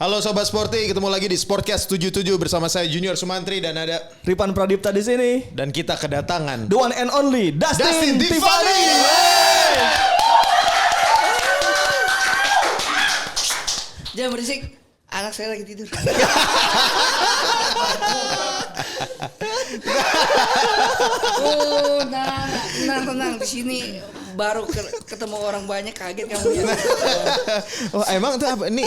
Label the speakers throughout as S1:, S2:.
S1: Halo Sobat Sporty, ketemu lagi di Sportcast 77 bersama saya Junior Sumantri dan ada
S2: Ripan Pradipta di sini.
S1: Dan kita kedatangan
S2: The one and only Dustin Tiffany.
S3: Jangan berisik, anak saya lagi tidur. Tenang di sini baru ketemu orang banyak kaget kamu ya.
S1: Oh emang itu apa? Ini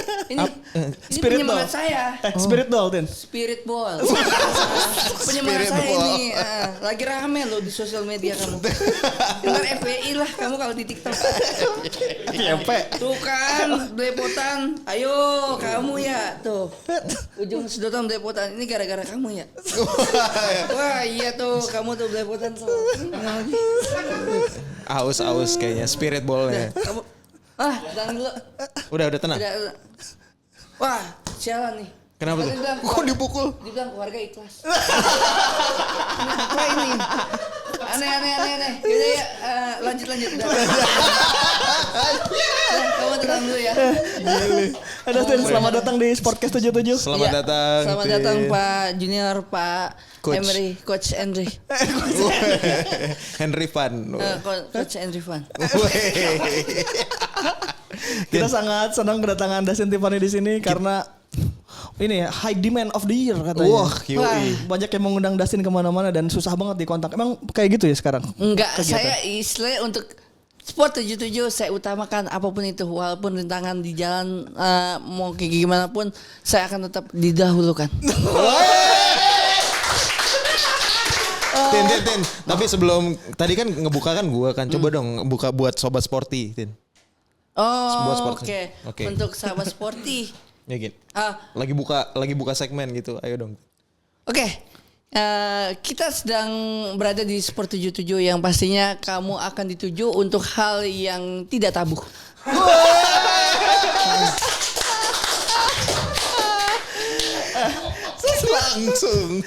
S2: Spirit
S3: penyemangat
S2: doll.
S3: saya.
S2: Spirit doll, Tin.
S3: Spirit ball. Penyemangat saya ini lagi rame loh di sosial media kamu. Ntar FPI lah kamu kalau di TikTok. Tuh kan belepotan. Ayo kamu ya tuh. Ujung sedotan belepotan ini gara-gara kamu ya. Wah iya tuh kamu tuh belepotan tuh.
S1: Aus kayaknya spirit ballnya.
S3: Kamu tenang dulu.
S1: Udah tenang.
S3: Wah sialan nih.
S1: Kenapa tuh? Kok dipukul?
S3: Dibilang keluarga ikhlas. Apa ini? Aneh. Yaudah ya, lanjut. Kamu tenang dulu ya.
S2: Ada Tin, selamat datang di Sportcast 77.
S1: Selamat datang.
S3: Selamat datang Pak Junior, Pak
S1: Coach.
S3: Coach Henry.
S1: Henry Van.
S3: Coach Henry Van.
S2: Kita sangat senang kedatangan Dustin Tiffany di sini karena ini ya, high demand of the year katanya.
S1: Wah, yoi.
S2: Banyak yang mengundang Dustin kemana-mana dan susah banget dikontak. Emang kayak gitu ya sekarang?
S3: Enggak,
S2: Kegiatan.
S3: saya istilah untuk Sport 77 saya utamakan apapun itu, walaupun rintangan di jalan mau kayak gimana pun saya akan tetap didahulukan.
S1: Tin. Tapi sebelum tadi kan ngebuka kan gua kan. Coba dong buka buat Sobat Sporty, Tin. Buat sport.
S3: Oke. Untuk sahabat sporty.
S1: Ya gitu. Lagi buka segmen gitu. Ayo dong.
S3: Oke. Kita sedang berada di Sport 77 yang pastinya kamu akan dituju untuk hal yang tidak tabu.
S1: Langsung.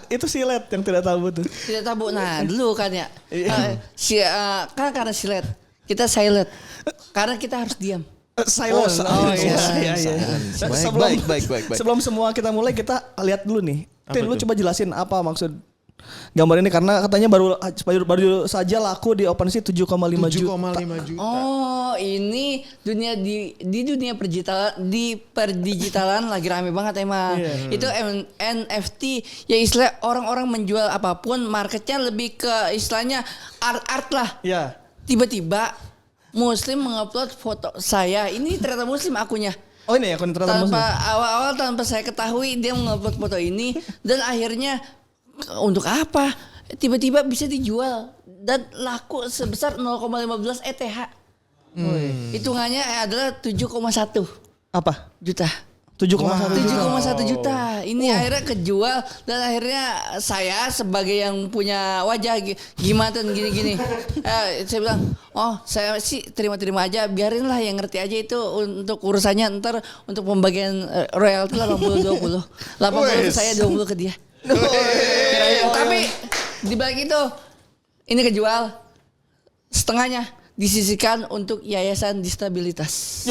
S2: Itu silet yang tidak tahu tuh.
S3: Tidak tabu. Nah, dulu kan ya. Karena silet. Kita silent. Karena kita harus diam.
S2: Silent. Iya.
S1: Baik.
S2: Sebelum semua kita mulai, kita lihat dulu nih. Tin,
S1: Apa
S2: lu
S1: tuh?
S2: coba jelasin apa maksud gambar ini karena katanya baru saja laku di OpenSea 7,5 juta.
S1: 7,5 juta.
S3: Oh, ini dunia di dunia perdigitalan lagi rame banget emang. Itu NFT yang istilah orang-orang menjual apapun, marketnya lebih ke istilahnya art lah.
S2: Iya.
S3: Tiba-tiba Muslim mengupload foto saya. Ini ternyata Muslim akunnya.
S2: Oh ini ya kontra
S3: Awal-awal tanpa saya ketahui dia mengupload foto ini dan akhirnya untuk apa? Tiba-tiba bisa dijual dan laku sebesar 0,15 ETH. Hitungannya adalah 7,1
S2: apa?
S3: juta.
S2: 7,1
S3: juta. Ini akhirnya kejual dan akhirnya saya sebagai yang punya wajah gimana dan gini-gini. Saya bilang, saya sih terima-terima aja, biarinlah yang ngerti aja itu untuk urusannya ntar untuk pembagian royalti 80-20. 80 ke saya, 20 ke dia. Tapi di balik itu ini kejual setengahnya disisihkan untuk yayasan disabilitas.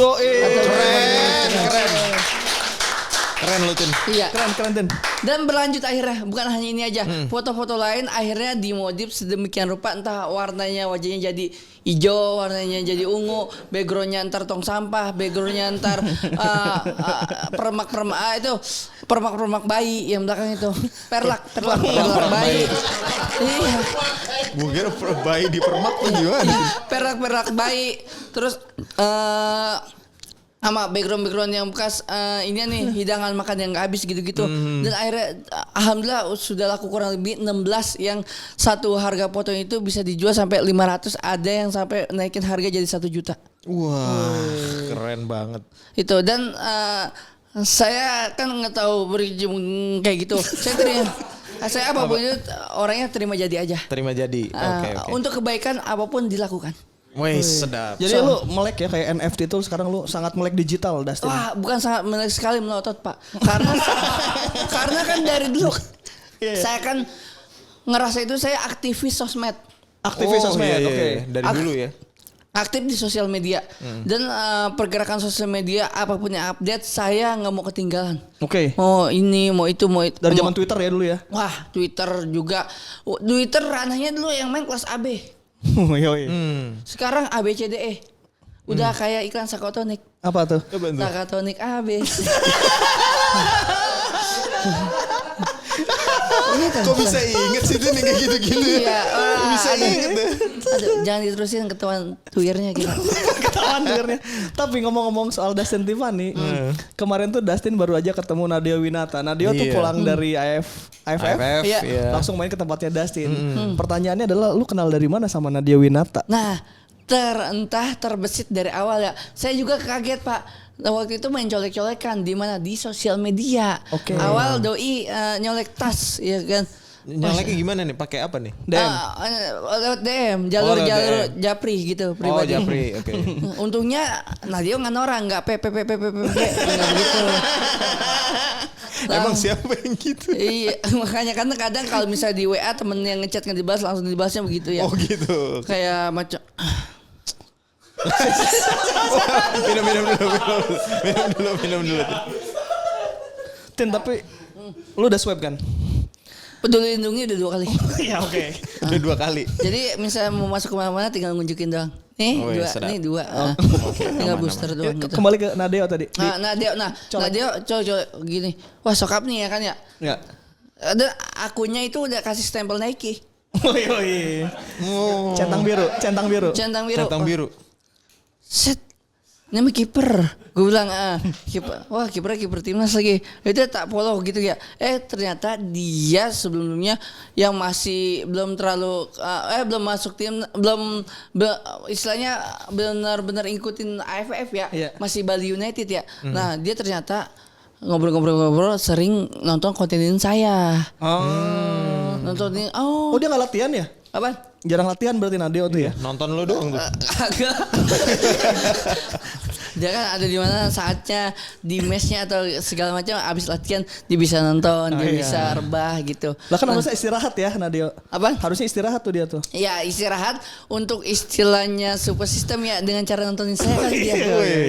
S1: Keren lu, Tin.
S3: Iya.
S2: Keren Tin.
S3: Dan berlanjut akhirnya bukan hanya ini aja. Foto-foto lain akhirnya dimodif sedemikian rupa, entah warnanya wajahnya jadi hijau, warnanya jadi ungu, backgroundnya ntar tong sampah, backgroundnya ntar permak bayi yang belakang itu perlak bayi. Iya.
S1: Gue kira bayi di permak tuh gimana?
S3: Perlak bayi. Terus sama background yang bekas ini nih hidangan makan yang gak habis gitu-gitu. Dan akhirnya alhamdulillah sudah laku kurang lebih 16 yang satu harga potong itu bisa dijual sampai 500, ada yang sampai naikin harga jadi 1 juta.
S1: Wah, keren banget.
S3: Itu dan saya kan nggak tahu berjum kayak gitu. Saya apapun itu orangnya terima jadi aja.
S1: Terima jadi. Oke.
S3: Untuk kebaikan apapun dilakukan.
S1: Wih, sedap.
S2: Jadi lu melek ya kayak NFT itu sekarang lu sangat melek digital, Dustin.
S3: Wah, bukan sangat melek sekali melotot, Pak. Karena kan dari dulu saya kan ngerasa itu saya aktivis sosmed.
S2: Aktivis sosmed,
S1: iya.
S2: oke.
S1: Dari dulu ya.
S3: aktif di sosial media dan pergerakan sosial media apapun yang update saya nggak mau ketinggalan.
S2: Oke.
S3: Mau ini, mau itu, mau itu.
S2: Dari zaman Twitter ya dulu ya.
S3: Wah, Twitter juga. Twitter ranahnya dulu yang main kelas AB.
S2: Yoi.
S3: Sekarang ABCDE. Udah kayak iklan Sakatonik.
S2: Apa tuh?
S3: Sakatonik AB.
S1: Kok bisa inget sih Tin kayak gitu-gitu?
S3: Iya,
S1: Bisa inget deh.
S3: Aduh, jangan diterusin ketahuan Twitternya kita.
S2: Ketahuan Twitternya. Tapi ngomong-ngomong soal Dustin Tiffany, kemarin tuh Dustin baru aja ketemu Nadia Winata. Nadia tuh
S1: Iya.
S2: pulang dari AFF,
S3: Iya.
S2: langsung main ke tempatnya Dustin. Pertanyaannya adalah lu kenal dari mana sama Nadia Winata?
S3: Nah, entah terbesit dari awal ya. Saya juga kaget Pak. Waktu itu main colek-colekan di mana di sosial media.
S2: Oke.
S3: Awal doi nyolek tas, ya kan.
S1: Nyaleknya gimana nih? Pakai apa nih?
S2: DM.
S3: Lewat DM, jalur
S1: lewat DM.
S3: Japri gitu
S1: Oh
S3: pribadi.
S1: Japri, oke.
S3: Untungnya Nadia nggak norak, nggak PPPPPP, nggak begitu.
S1: Emang siapa yang gitu?
S3: Iya, makanya kan kadang kalau misalnya di WA temen yang ngechat nggak dibahas langsung dibahasnya begitu ya.
S1: Oh gitu.
S3: Kayak macam
S1: Minum dulu.
S2: Tin, tapi lu udah swipe kan?
S3: Peduli Lindungi udah 2 kali.
S2: Iya, oke.
S1: Udah 2 kali.
S3: Jadi misalnya mau masuk kemana-mana tinggal nunjukin doang. Nih
S1: Oh, iya,
S3: 2,
S1: sedap.
S3: nih 2. Tinggal booster doang gitu.
S2: Kembali ke Nadia tadi.
S3: Nadia coba gini. Wah sokap nih ya kan ya.
S2: Ya.
S3: Ada akunnya itu udah kasih stempel Nike.
S2: Oh iya.
S1: Oh.
S2: Centang biru.
S3: Centang biru.
S1: Centang biru.
S3: Set. Nama kiper. Gue bilang kiper. Wah kiper timnas lagi. Itu tak follow gitu ya. Ternyata dia sebelumnya yang masih belum terlalu belum masuk tim, istilahnya benar-benar ngikutin AFF ya.
S2: Iya.
S3: Masih Bali United ya. Nah dia ternyata ngobrol-ngobrol sering nonton kontenin saya. Nontonin.
S2: Oh dia nggak latihan ya?
S3: Apa?
S2: Jarang latihan berarti Nadia tuh ya?
S1: Nonton lu doang tuh.
S3: Agak. Dia kan ada di mana saatnya di mesnya atau segala macam abis latihan dia bisa nonton, dia bisa rebah gitu.
S2: Lah kan harusnya istirahat ya Nadia.
S3: Apa?
S2: Harusnya istirahat tuh dia tuh.
S3: Ya istirahat untuk istilahnya super system ya dengan cara nontonin saya kali dia.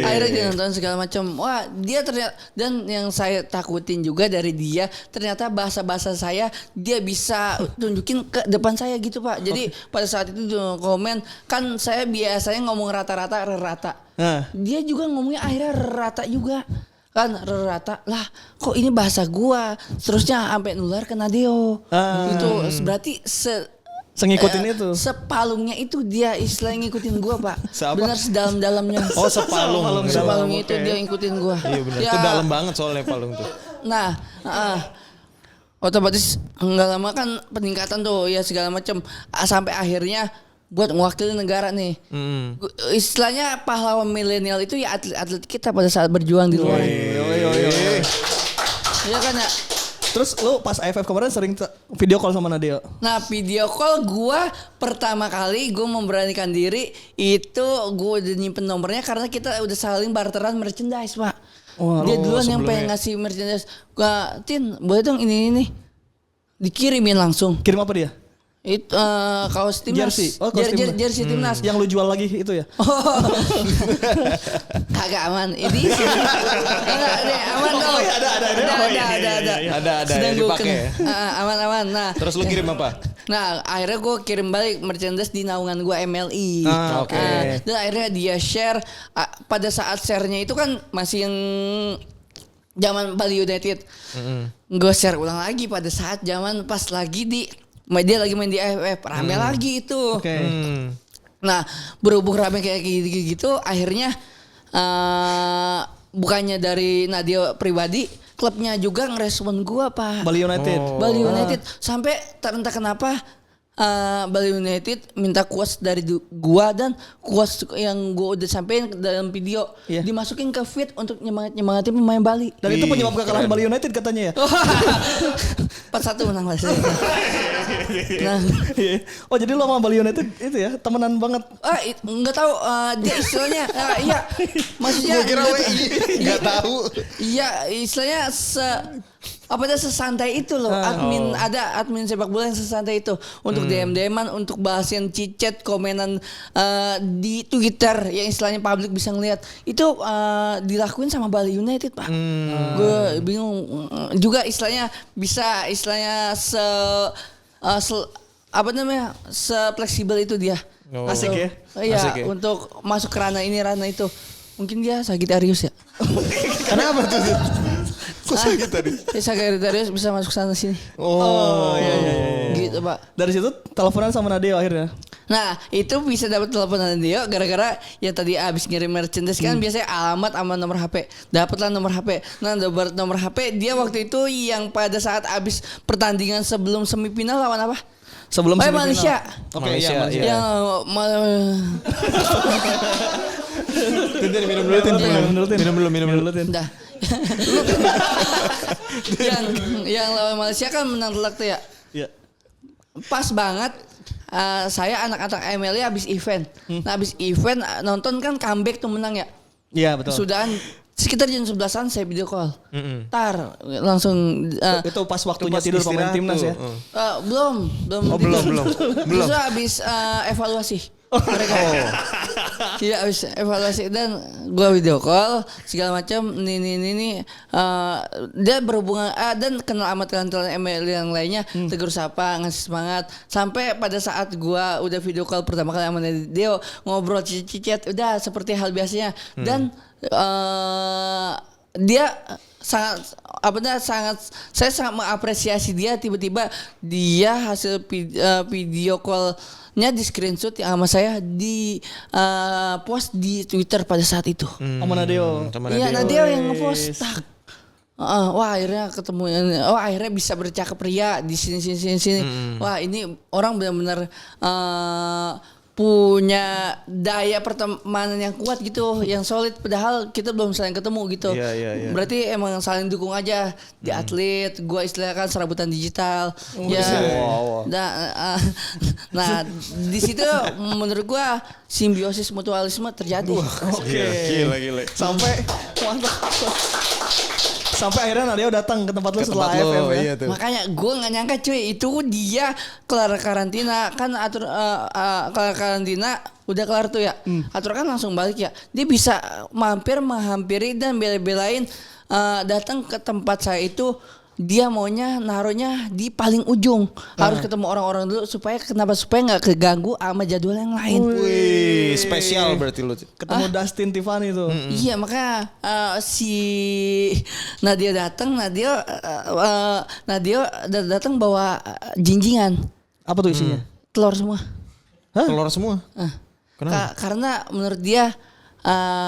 S3: Akhirnya dia nonton segala macam. Wah dia ternyata dan yang saya takutin juga dari dia ternyata bahasa saya dia bisa tunjukin ke depan saya gitu Pak. Jadi pada saat itu dia komen kan saya biasanya ngomong rata-rata rata.
S2: Nah.
S3: Dia juga ngomongnya akhirnya rata juga. Kan rata lah kok ini bahasa gua terusnya sampai nular ke Nadeo. Itu berarti
S2: Sengikutin itu.
S3: Sepalungnya itu dia istilahnya ngikutin gua Pak.
S1: Seapa?
S3: Benar sedalam-dalamnya.
S1: Oh sepalung.
S3: Sepalungnya itu dia ngikutin gua.
S1: Iya benar.
S3: Ya,
S1: Itu dalam banget soalnya palung tuh.
S3: Nah, otomatis nggak lama kan peningkatan tuh ya segala macam sampai akhirnya buat mewakili negara nih. Istilahnya pahlawan milenial itu ya atlet-atlet kita pada saat berjuang di luar. Iya kan ya.
S2: Terus lu pas AFF kemarin sering video call sama Nadia?
S3: Nah video call gua pertama kali gua memberanikan diri itu gua udah nyimpen nomornya karena kita udah saling barteran merchandise Pak. Dia duluan yang pengen ngasih merchandise. Gua Tin boleh dong ini dikirimin langsung.
S2: Kirim apa dia?
S3: Itu kaos timnas.
S2: Jersey. Oh, kaos timnas.
S3: Jersey timnas.
S2: Yang lu jual lagi itu ya?
S3: Kagak aman. Ini enggak deh, aman dong.
S1: Ada
S3: Sedang
S1: ya,
S3: gua
S1: dipakai ya.
S3: aman. Nah,
S1: Terus lu kirim apa?
S3: Nah akhirnya gue kirim balik merchandise di naungan gue MLI.
S1: Oke.
S3: Dan akhirnya dia share. Pada saat share-nya itu kan masih yang zaman Bali United. Gue share ulang lagi pada saat zaman pas lagi dia lagi main di AFF. Rame lagi itu.
S2: Oke.
S3: Nah berhubung rame kayak gitu akhirnya bukannya dari Nadia pribadi, klubnya juga ngerespon gua Pak.
S2: Bali United.
S3: Bali United sampai entah kenapa Bali United minta quotes dari gua dan quotes yang gua udah sampein dalam video dimasukin ke feed untuk nyemangatin pemain Bali.
S2: Dan itu penyebab kekalahan Bali United katanya ya?
S3: 4-1 menang lah. Nah,
S2: oh jadi lo sama Bali United itu ya temenan banget?
S3: Nggak tahu dia istilahnya iya maksudnya
S1: Gua kira nggak tahu.
S3: Iya istilahnya apa ada sesantai itu loh ada admin sepak bola yang sesantai itu untuk DM-an untuk bahasin cicet komenan di Twitter yang istilahnya publik bisa ngelihat itu dilakuin sama Bali United Pak. Gue bingung juga istilahnya apa namanya se-fleksibel itu dia.
S2: Asik ya.
S3: Iya
S1: Asik ya?
S3: untuk masuk ke ranah itu mungkin dia Sagittarius ya.
S1: Kenapa tuh? Kok sakit tadi?
S3: Sagittarius bisa masuk sana sini.
S2: Oh iya.
S3: Gitu Pak.
S2: Dari situ teleponan sama Nadeo akhirnya.
S3: Nah itu bisa dapat teleponan dia gara-gara ya tadi abis ngirim merchandise kan biasanya alamat sama nomor HP. Dapatlah nomor HP. Nah dapat nomor HP dia waktu itu yang pada saat abis pertandingan sebelum semifinal lawan apa?
S2: Sebelum semifinal.
S3: Malaysia.
S2: Oke,
S1: Malaysia,
S2: Malaysia.
S1: iya. Tintin minum dulu Tin. Minum dulu.
S3: Dah. yang lawan Malaysia kan menang telak tuh ya.
S2: Iya.
S3: Pas banget saya anak-anak MLI habis event. Nah habis event nonton kan comeback tuh menang ya.
S2: Iya betul.
S3: Sudahan sekitar jam 11-an saya video call. Tar langsung
S2: Itu pas waktunya
S1: pas
S2: tidur pemain
S1: istirahat
S2: timnas
S1: tuh.
S2: ya.
S3: belum.
S1: Oh, belum.
S3: Justru habis evaluasi. Mereka tidak habis evaluasi dan gue video call segala macam ini dia berhubungan dan kenal sama talent-talent ML yang lainnya tegur sapa ngasih semangat sampai pada saat gue udah video call pertama kali sama Deo ngobrol cicit udah seperti hal biasanya dan dia saya sangat mengapresiasi dia tiba-tiba dia hasil video callnya di screenshot yang sama saya di post di Twitter pada saat itu.
S2: Sama Nadeo.
S3: Iya Nadeo yang ngepost tak. Wah akhirnya ketemu, akhirnya bisa bercakap ria di sini. Wah ini orang benar-benar punya daya pertemanan yang kuat gitu, yang solid. Padahal kita belum saling ketemu gitu.
S1: Iya.
S3: Berarti emang saling dukung aja di atlet. Gua istilahnya kan serabutan digital.
S1: Wow.
S3: Nah di situ menurut gua simbiosis mutualisme terjadi.
S2: Oke.
S1: Gila.
S2: Sampai akhirnya Nadeo datang ke tempat lu setelah AFF ya.
S1: Iya tuh.
S3: Makanya gue nggak nyangka cuy itu dia kelar karantina kan kelar karantina udah kelar tuh ya atur kan langsung balik ya dia bisa menghampiri dan bela-belain datang ke tempat saya itu dia maunya naruhnya di paling ujung harus ketemu orang-orang dulu supaya nggak keganggu sama jadwal yang lain.
S1: Wih, spesial berarti lu.
S2: Ketemu Dustin Tiffany tuh.
S3: Iya makanya si Nadia datang datang bawa jinjingan.
S2: Apa tuh isinya?
S3: Telur semua.
S1: Telur semua. Kenapa?
S3: Karena menurut dia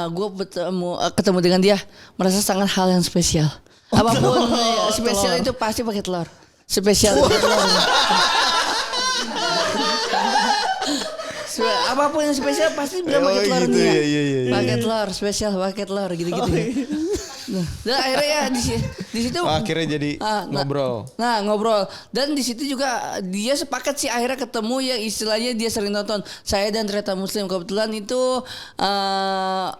S3: gue ketemu dengan dia merasa sangat hal yang spesial. Apapun spesial itu pasti pakai telur. Spesial pakai telur. Apapun yang spesial pasti bilang pakai telur
S1: gitu,
S3: nih.
S1: iya.
S3: Pakai telur spesial, pakai telur gitu-gitu. Nah, dan akhirnya ya di situ
S1: akhirnya jadi ngobrol.
S3: Nah, ngobrol. Dan di situ juga dia sepakat sih akhirnya ketemu yang istilahnya dia sering nonton. Saya dan Treta Muslim kebetulan itu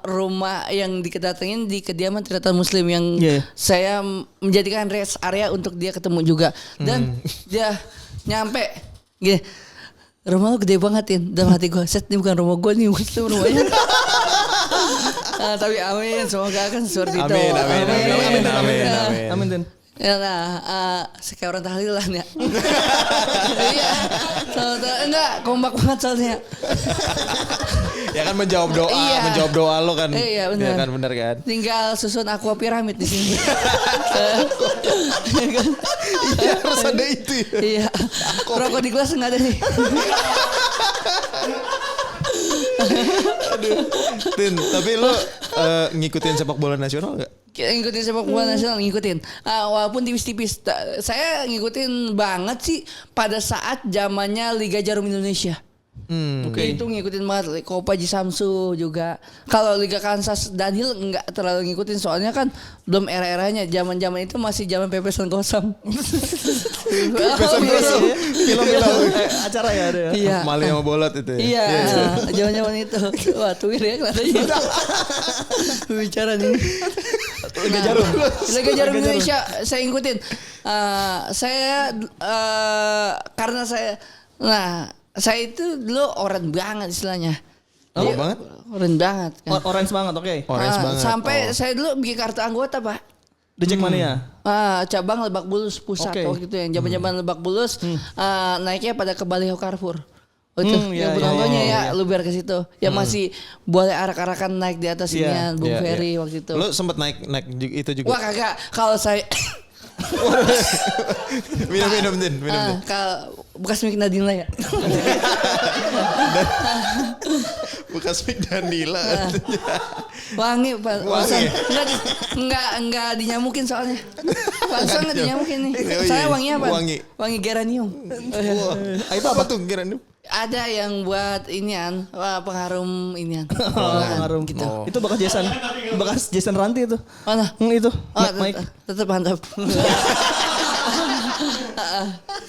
S3: rumah yang dikedatengin di kediaman Treta Muslim yang saya menjadikan rest area untuk dia ketemu juga. Dan dia nyampe gini. Rumah lu gede banget dalam hati gue. Set ini bukan rumah gue nih, Muslim rumahnya. Tapi amin, semoga akan seperti itu.
S2: Amin Tin.
S3: Ya nah, kayak orang tahlilan ya. Iya. Enggak, kompak banget soalnya.
S1: Ya kan menjawab doa lo kan.
S3: Iya benar.
S1: Ya kan benar kan.
S3: Tinggal susun aqua piramid di sini.
S1: Iya harus ada itu.
S3: Iya. Rokok di gelas enggak ada nih.
S1: Aduh. Tin, tapi lo ngikutin sepak bola nasional enggak?
S3: Ngikutin sepak bola nasional, ngikutin. Walaupun tipis-tipis. Saya ngikutin banget sih pada saat zamannya Liga Jarum Indonesia. Itu ngikutin banget Kopa Ji Samsu juga. Kalau Liga Kansas Daniel nggak terlalu ngikutin soalnya kan belum era-eranya. Zaman-zaman itu masih zaman pepesan kosong.
S1: Pepesan kosong. Film-film
S2: Acara ya ada ya.
S3: Iya.
S1: Mali sama bolot itu ya.
S3: Iya, zaman-zaman itu. Wah, tuir ya kelihatannya. Bicara nih.
S2: Liga Jarum.
S3: Liga Jarum Indonesia saya ngikutin. Karena saya itu dulu orange banget istilahnya.
S1: Oh, banget?
S3: Orange banget kan.
S2: Orange banget, oke.
S1: Orange banget.
S3: Sampai saya dulu bikin kartu anggota, Pak.
S2: Di Jackmania.
S3: Cabang Lebak Bulus pusat waktu itu yang zaman-zaman Lebak Bulus naiknya pada ke Baliho Carrefour. Itu yang penontonnya ya lu biar ke situ. Yang masih boleh arak-arakan naik di atas inian Bung Ferry waktu itu.
S1: Lu sempet naik itu juga?
S3: Wah kagak, kalau saya
S1: minum Din.
S3: kalau bekas mic Nadila ya.
S1: Bekas mic Danila.
S3: Wangi, Pak. Enggak dinyamukin soalnya. Langsung enggak dinyamukin nih. Saya wangi apa? Wangi geranium.
S1: Itu apa tuh geranium?
S3: Ada yang buat inian, pengharum inian.
S2: Pengharum
S3: gitu.
S2: Itu bekas Jason Ranti itu.
S3: Mana?
S2: Itu.
S3: Mike. Tetap mantap.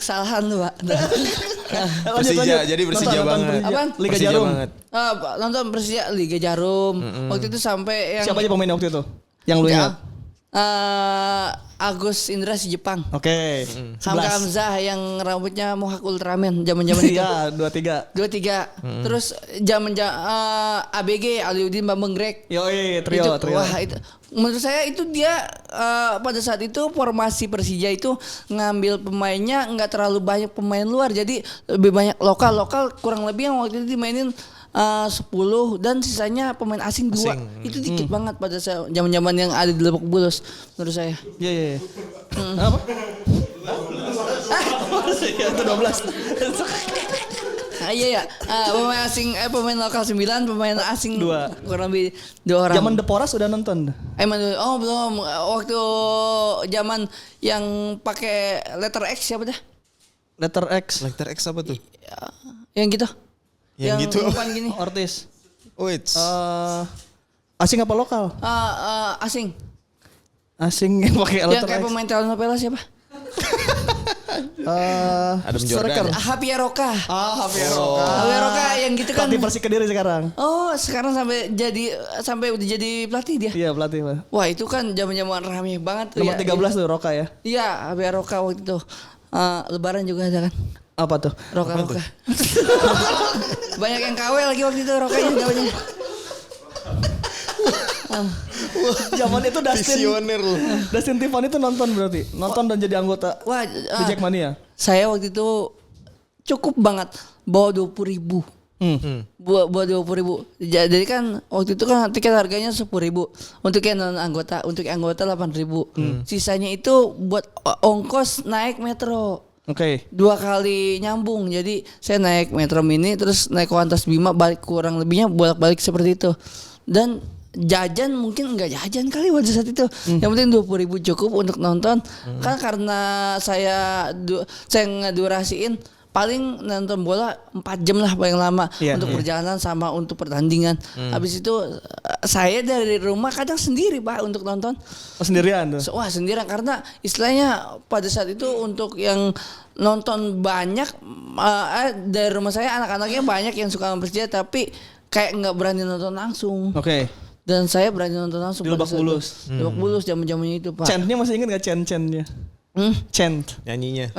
S3: Kesalahan tuh, Pak.
S1: Persija, jadi Persija banget.
S3: Apaan?
S2: Liga Jarum.
S3: Nonton Persija Liga Jarum. Waktu itu sampai yang
S2: Siapa aja pemainnya waktu itu? Yang lu ingat?
S3: Agus Indra si Jepang.
S2: Oke.
S3: Hamka Hamzah yang rambutnya mohak Ultraman zaman-zaman itu.
S2: Iya, 23.
S3: Terus zaman ABG Aliudin Bambang Greg.
S2: Yoi, trio.
S3: Wah, itu menurut saya itu dia pada saat itu formasi Persija itu ngambil pemainnya nggak terlalu banyak pemain luar, jadi lebih banyak lokal kurang lebih yang waktu itu dimainin 10 dan sisanya pemain asing 2. Itu dikit banget pada zaman-zaman yang ada di Lebak Bulus menurut saya.
S2: Iya. Apa? Itu 12.
S3: Iya. Pemain asing pemain lokal 9, pemain asing
S2: 2.
S3: Kurang lebih 2 orang.
S2: Zaman Deporas udah nonton?
S3: Belum. Waktu zaman yang pakai letter X siapa dah?
S2: Letter X
S1: apa tuh?
S3: Yang gitu.
S1: Yang gitu.
S3: Gini.
S2: Ortiz.
S1: Wait.
S2: Asing apa lokal?
S3: Asing.
S2: Asing yang pakai letter X.
S3: Yang kayak pemain telenovela siapa?
S1: Adam Jordan.
S3: Hapia Roka.
S2: Javier Roca.
S3: Hapia Roka yang gitu kan.
S2: Pelatih Persik Kediri sekarang.
S3: Oh, sekarang sampai udah jadi pelatih dia.
S2: Iya, pelatih, Pak.
S3: Wah, itu kan zaman-zaman rame banget tuh.
S2: Nomor 13 tuh Roca ya.
S3: Iya, Hapia Roka waktu itu. Lebaran juga ada kan.
S2: Apa tuh?
S3: Roka. Banyak yang KW lagi waktu itu Rokanya banyak.
S2: Zaman itu
S1: Visioner lu.
S2: Dustin Tiffany itu nonton berarti. Nonton dan jadi anggota di Jackmania.
S3: Saya waktu itu cukup banget bawa 20.000. Bawa 20.000. Jadi kan waktu itu kan tiket harganya 10.000 untuk yang non anggota, untuk yang anggota 8.000. Sisanya itu buat ongkos naik metro.
S2: Oke.
S3: 2 kali nyambung. Jadi saya naik Metro Mini terus naik Kuantas Bima, balik kurang lebihnya bolak-balik seperti itu. Dan jajan mungkin enggak jajan kali pada saat itu. Yang penting 20.000 cukup untuk nonton. Kan karena saya ngedurasiin paling nonton bola 4 jam lah paling lama untuk perjalanan sama untuk pertandingan. Habis itu saya dari rumah kadang sendiri Pak untuk nonton.
S2: Sendirian tuh?
S3: Wah sendirian karena istilahnya pada saat itu untuk yang nonton banyak dari rumah saya anak-anaknya banyak yang suka Persija tapi kayak nggak berani nonton langsung.
S2: Oke.
S3: Dan saya berani nonton langsung
S2: di Lebak Bulus.
S3: Lebak Bulus zaman-zamannya itu Pak.
S2: Chant-nya masih ingat nggak chant-chantnya? Chant
S1: Nyanyinya.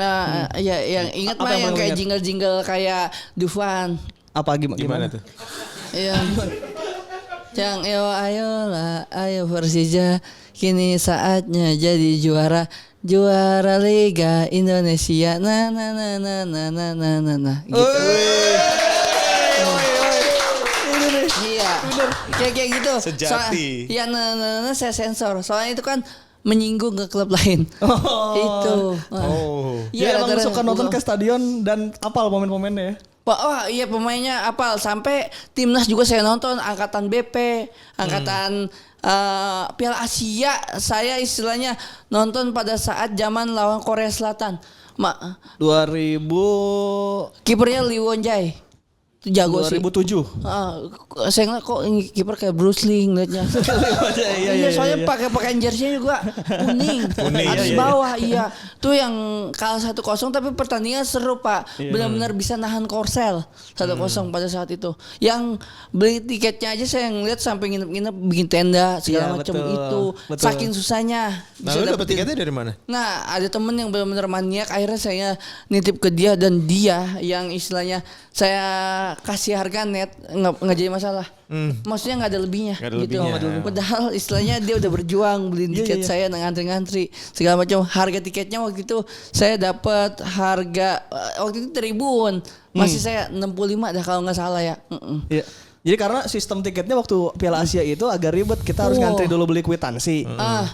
S3: Ya yang ingat mah yang kayak jingle-jingle kayak Dufan.
S2: Apa gimana
S1: tuh?
S3: Iya. Yang ayo Persija kini saatnya jadi juara Liga Indonesia. Gitu. Iya. Kayak gitu.
S1: Sejati.
S3: Iya, saya sensor. Soalnya itu kan menyinggung ke klub lain. Itu.
S2: Iya, emang suka nonton ke stadion dan apal pemain-pemainnya ya?
S3: Iya pemainnya apal. Sampai timnas juga saya nonton. Angkatan BP, angkatan Piala Asia. Saya istilahnya nonton pada saat zaman lawan Korea Selatan.
S2: 2000.
S3: Kipernya Lee Won Jae. Itu jago sih.
S2: 2007.
S3: Saya ngeliat kok ini kiper kayak Bruce Lee ngeliatnya. Iya, soalnya pakai jersey juga kuning atas bawah. Iya, tuh yang kalah 1-0 tapi pertandingan seru Pak. Benar-benar bisa nahan Korsel 1-0 pada saat itu. Yang beli tiketnya aja saya ngeliat sampai nginep-nginep bikin tenda segala macam itu.
S2: Betul.
S3: Saking susahnya.
S1: Nah, lu dapet tiketnya dari mana?
S3: Nah, ada temen yang benar-benar maniak. Akhirnya saya nitip ke dia dan dia yang istilahnya saya kasih harga net nggak jadi masalah. Maksudnya nggak ada lebihnya
S1: Nggak ada
S3: gitu.
S1: lebihnya.
S3: Padahal istilahnya dia udah berjuang beliin tiket saya ngantri-ngantri segala macam. Harga tiketnya waktu itu saya dapat harga waktu itu Tribun masih saya 65 dah kalau nggak salah ya.
S2: Iya. Jadi karena sistem tiketnya waktu Piala Asia itu agak ribet, kita harus ngantri dulu beli kwitansi.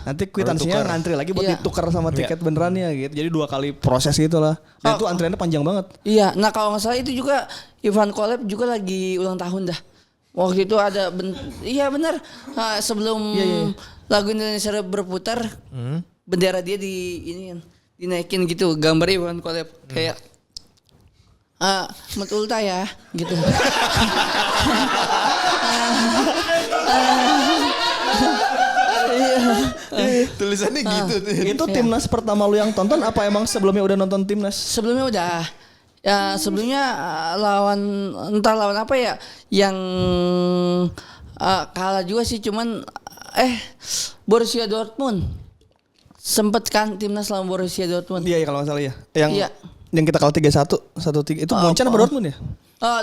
S2: Nanti kwitansinya ngantri lagi buat ditukar sama tiket benerannya gitu. Jadi 2 kali proses gitu lah. Dan itu antriannya panjang banget.
S3: Iya, nah kalau nggak salah itu juga Ivan Kolev juga lagi ulang tahun dah. Waktu itu ada iya benar. Sebelum lagu Indonesia berputar, bendera dia dinaikin gitu, gambar Ivan Kolev kayak Metulta ya gitu.
S1: Tulisannya gitu.
S2: Itu timnas pertama lu yang tonton apa emang sebelumnya udah nonton timnas?
S3: Sebelumnya udah. Ya sebelumnya lawan apa ya yang kalah juga sih cuman Borussia Dortmund. Sempet kan timnas lawan Borussia Dortmund.
S2: Iya kalau nggak salah ya. Yang kita kalah 3-1, 1-3 itu Munchen apa Dortmund ya?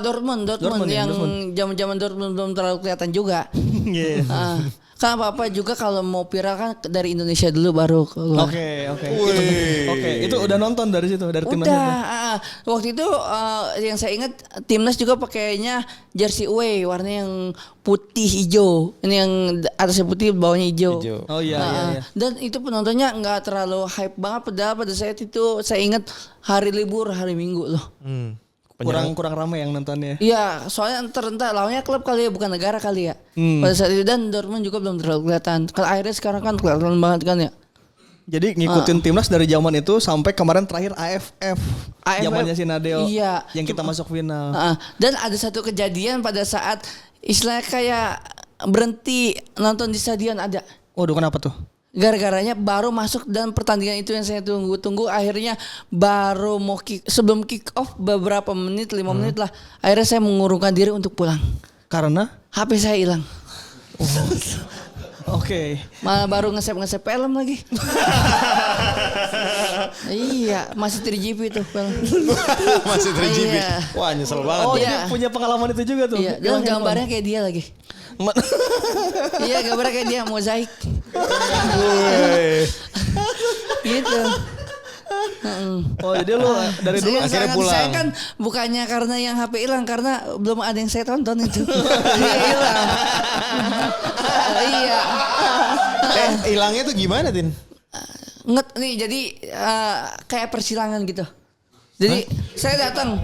S3: Dortmund yang zaman-zaman Dortmund belum terlalu kelihatan juga.
S2: Iya.
S3: Kan apa-apa juga kalau mau viral kan dari Indonesia dulu baru keluar.
S2: Oke. Itu udah nonton dari situ dari timnas.
S3: Udah. Waktu itu yang saya ingat timnas juga pakainya jersey away warna yang putih hijau. Ini yang atasnya putih bawahnya hijau.
S2: Oh iya.
S3: Dan itu penontonnya nggak terlalu hype banget padahal pada saat itu saya ingat hari libur hari Minggu loh.
S2: Kurang ramai yang nontonnya.
S3: Iya, soalnya entah lawannya klub kali ya, bukan negara kali ya. Pada saat itu dan Dortmund juga belum terlalu kelihatan. Kalau akhirnya sekarang kan kelihatan banget kan ya.
S2: Jadi ngikutin timnas dari zaman itu sampai kemarin terakhir AFF. Zamannya si Nadeo.
S3: Iya.
S2: Yang kita masuk final.
S3: Dan ada satu kejadian pada saat istilahnya kayak berhenti nonton di stadion ada.
S2: Waduh, kenapa tuh?
S3: Gara-garanya baru masuk dan pertandingan itu yang saya tunggu-tunggu akhirnya baru mau sebelum kick off beberapa menit 5 menit lah akhirnya saya mengurungkan diri untuk pulang
S2: karena
S3: HP saya hilang.
S2: Oke.
S3: Malah baru nge-save film lagi. Iya, masih 3GP tuh film.
S1: Masih 3GP.
S3: Iya.
S1: Wah, nyesel banget.
S2: Oh,
S3: Iya.
S2: dia punya pengalaman itu juga tuh.
S3: Iya, dan gambarnya kayak dia lagi. Iya, gambarnya kayak dia mozaik. Gitu.
S2: Oh, jadi lu dari dulu
S1: akhirnya pulang.
S3: Saya kan bukannya karena yang HP hilang karena belum ada yang saya tonton itu. Dia hilang. Iya.
S1: Hilangnya tuh gimana, Tin?
S3: Nih jadi kayak persilangan gitu. Jadi saya datang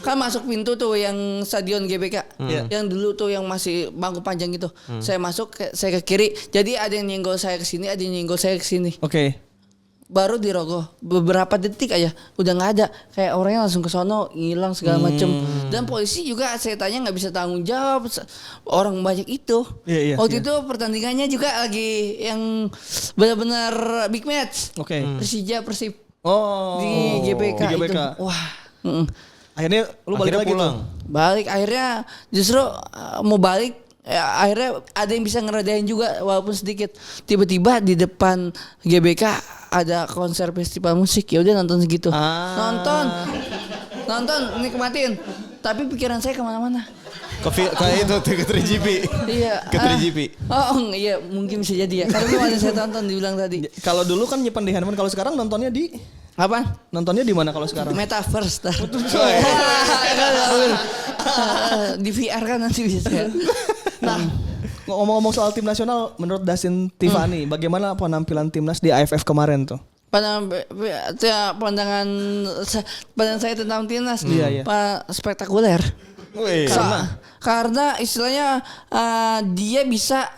S3: kan masuk pintu tuh yang stadion GBK yang dulu tuh yang masih bangku panjang gitu. Saya masuk saya ke kiri. Jadi ada yang nyenggol saya ke sini, ada yang nyenggol saya ke sini.
S2: Oke.
S3: Baru dirogoh beberapa detik aja udah nggak ada, kayak orangnya langsung ke sono ngilang segala macem. Dan polisi juga saya tanya nggak bisa tanggung jawab orang banyak itu. Waktu itu pertandingannya juga lagi yang benar-benar big match.
S2: Oke.
S3: Persija Persib di GBK,
S2: di GBK.
S3: itu wah.
S2: Akhirnya lu balik lagi
S1: pulang.
S3: Balik akhirnya justru mau balik akhirnya ada yang bisa ngeradain juga walaupun sedikit. Tiba-tiba di depan GBK ada konser festival musik, ya udah nonton segitu. Nonton nikmatin. Tapi pikiran saya kemana-mana.
S1: Kayak itu ke 3GP.
S3: Iya.
S1: Ke 3GP.
S3: Iya mungkin bisa jadi ya. Karena belum ada saya tonton dibilang tadi.
S2: Kalau dulu kan nyimpen di handphone, kalau sekarang nontonnya di
S3: apa?
S2: Nontonnya di mana kalau sekarang?
S3: Metaverse dah. Di VR kan nanti bisa.
S2: Nah, ngomong-ngomong soal tim nasional, menurut Dasin Tiffany, bagaimana penampilan timnas di AFF kemarin tuh?
S3: Pandangan saya tentang timnas, spektakuler. Karena istilahnya dia bisa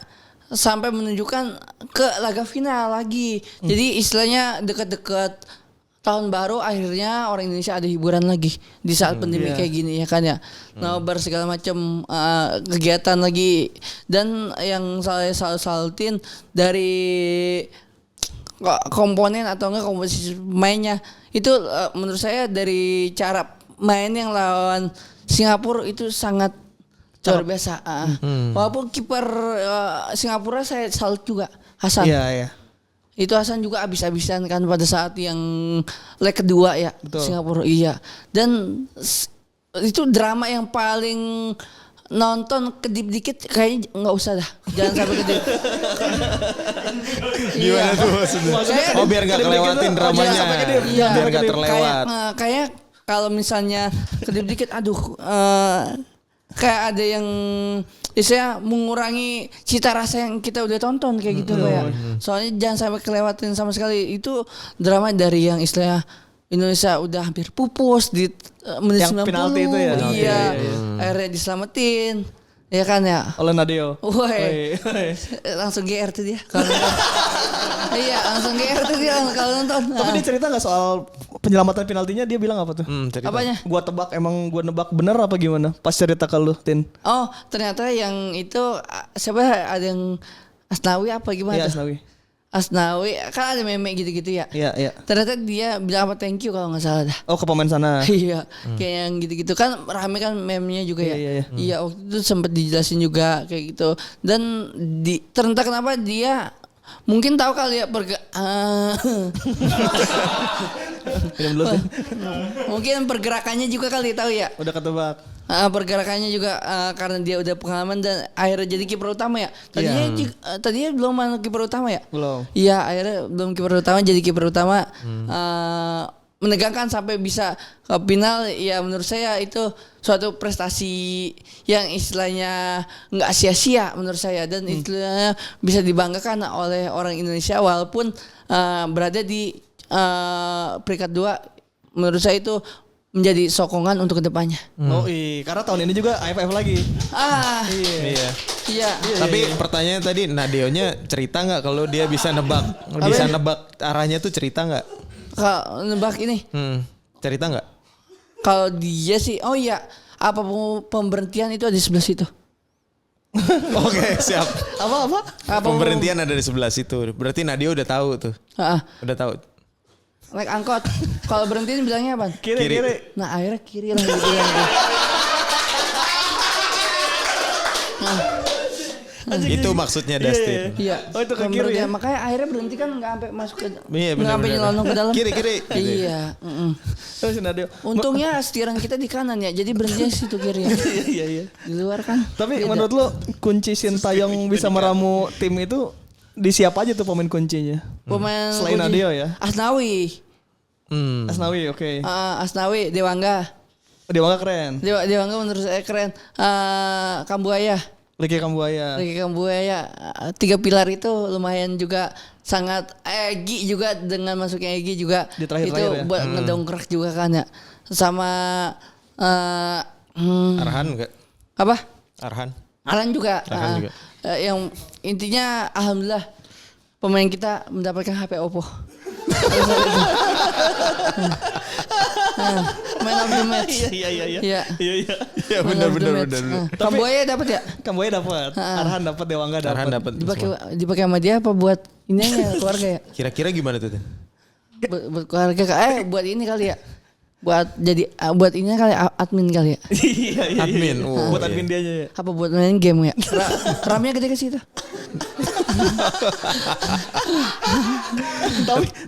S3: sampai menunjukkan ke laga final lagi. Jadi istilahnya dekat-dekat tahun baru akhirnya orang Indonesia ada hiburan lagi di saat pandemi kayak gini ya kan ya. Nobar segala macam kegiatan lagi, dan yang saya salutin dari komponen atau enggak komposisi mainnya itu menurut saya dari cara main yang lawan Singapura itu sangat luar biasa. Walaupun kiper Singapura saya salut juga, Hasan.
S2: Iya.
S3: Itu Hasan juga abis-abisan kan pada saat yang leg kedua ya. Betul. Singapura iya. Dan itu drama yang paling nonton kedip dikit kayaknya nggak usah dah, jangan sampai kedip.
S1: Gimana tuh maksudnya? Oh biar nggak kelewatin dramanya, biar nggak terlewat.
S3: Kayak kalau misalnya kedip dikit, aduh, kayak ada yang istilahnya mengurangi cita rasa yang kita udah tonton kayak gitu Pak ya. Soalnya jangan sampai kelewatin sama sekali. Itu drama dari yang istilahnya Indonesia udah hampir pupus di menit
S2: yang
S3: 90.
S2: Penalti itu ya.
S3: Iya. Akhirnya diselamatin. Ya kan ya.
S2: Oleh Nadeo.
S3: Woi. Langsung GR tuh dia kalau nonton. Iya, langsung GR tuh dia kalau nonton.
S2: Tapi dia cerita nggak soal penyelamatan penaltinya, dia bilang apa tuh?
S3: Apanya?
S2: Gua tebak, emang gua nebak bener apa gimana? Pas cerita ke lu, Tin.
S3: Oh, ternyata yang itu siapa, ada yang Asnawi apa gimana?
S2: Iya,
S3: tuh?
S2: Asnawi.
S3: Kan ada meme gitu-gitu ya.
S2: Iya.
S3: Ternyata dia bilang apa thank you kalau nggak salah dah.
S2: Oh, ke pemain sana.
S3: Iya, kayak yang gitu-gitu kan rame kan meme-nya juga ya.
S2: Iya.
S3: Iya, waktu itu sempat dijelasin juga kayak gitu. Dan ternyata kenapa dia mungkin tahu kali ya
S2: Minum dulu, Tin.
S3: mungkin pergerakannya juga kali tahu ya.
S2: Udah ketebak.
S3: Pergerakannya juga karena dia udah pengalaman dan akhirnya jadi kiper utama ya. Tadinya belum masuk kiper utama ya.
S2: Belum.
S3: Iya, akhirnya belum kiper utama, jadi kiper utama. Menegangkan sampai bisa ke final ya, menurut saya itu suatu prestasi yang istilahnya nggak sia-sia menurut saya, dan istilahnya bisa dibanggakan oleh orang Indonesia walaupun berada di peringkat 2. Menurut saya itu menjadi sokongan untuk kedepannya.
S2: Oh iya, karena tahun ini juga AFF lagi.
S1: Iya. Tapi pertanyaan tadi, Nadeonya cerita nggak kalau dia bisa nebak, nebak arahnya tuh, cerita nggak?
S3: Kalau nebak ini,
S1: cerita nggak?
S3: kalau dia sih, oh iya, apa pemberhentian itu ada di sebelah situ.
S1: Oke, siap.
S2: Apa?
S1: Pemberhentian ada di sebelah situ. Berarti Nadio udah tahu tuh. Udah tahu.
S3: Naik angkot. Kalau berhentiin bilangnya apa?
S2: Kiri.
S3: Nah, akhirnya kiri lah gitu kan.
S1: Itu maksudnya Dustin.
S3: Iya.
S2: Oh, itu ke kiri ya?
S3: Makanya akhirnya berhenti kan nggak sampai masuk ke,
S1: Iya,
S3: nggak sampai nyelonong ke dalam.
S1: Kiri.
S3: Iya.
S2: Oh, si Nadeo.
S3: Untungnya setiran kita di kanan ya, jadi berhentinya situ kiri ya.
S2: Iya.
S3: Di luar kan.
S2: Tapi
S3: beda.
S2: menurut lo kunci Sintayong bisa meramu tim itu di siapa aja tuh pemain kuncinya?
S3: Pemain
S2: Selain
S3: kunci.
S2: Nadeo ya.
S3: Asnawi.
S2: Asnawi, oke.
S3: Asnawi, Dewangga.
S2: Dewangga keren.
S3: Dewangga menurut saya keren. Kambuaya.
S2: Ricky Kambuaya.
S3: 3 pilar itu lumayan juga sangat. Egy juga, dengan masuknya Egy juga
S2: Di terakhir-terakhir
S3: itu
S2: ya?
S3: buat ngedongkrak juga kan ya. Sama
S1: Arhan enggak?
S3: apa?
S1: Arhan
S3: juga.
S1: juga.
S3: Yang intinya alhamdulillah pemain kita mendapatkan HP Oppo. Man of the match.
S2: Iya.
S1: Iya benar.
S3: Kambuaya dapat ya?
S2: Kambuaya dapat. Arhan dapat, Dewangga dapat.
S1: Arhan dapat.
S3: Dipakai sama dia apa buat ininya keluarga ya?
S1: Kira-kira gimana tuh?
S3: Buat keluarga buat ini kali ya. Buat jadi buat ini kali admin kali ya.
S2: Iya.
S1: Admin.
S2: Buat admin dia aja ya.
S3: Apa buat main game ya? RAM-nya gede ke situ.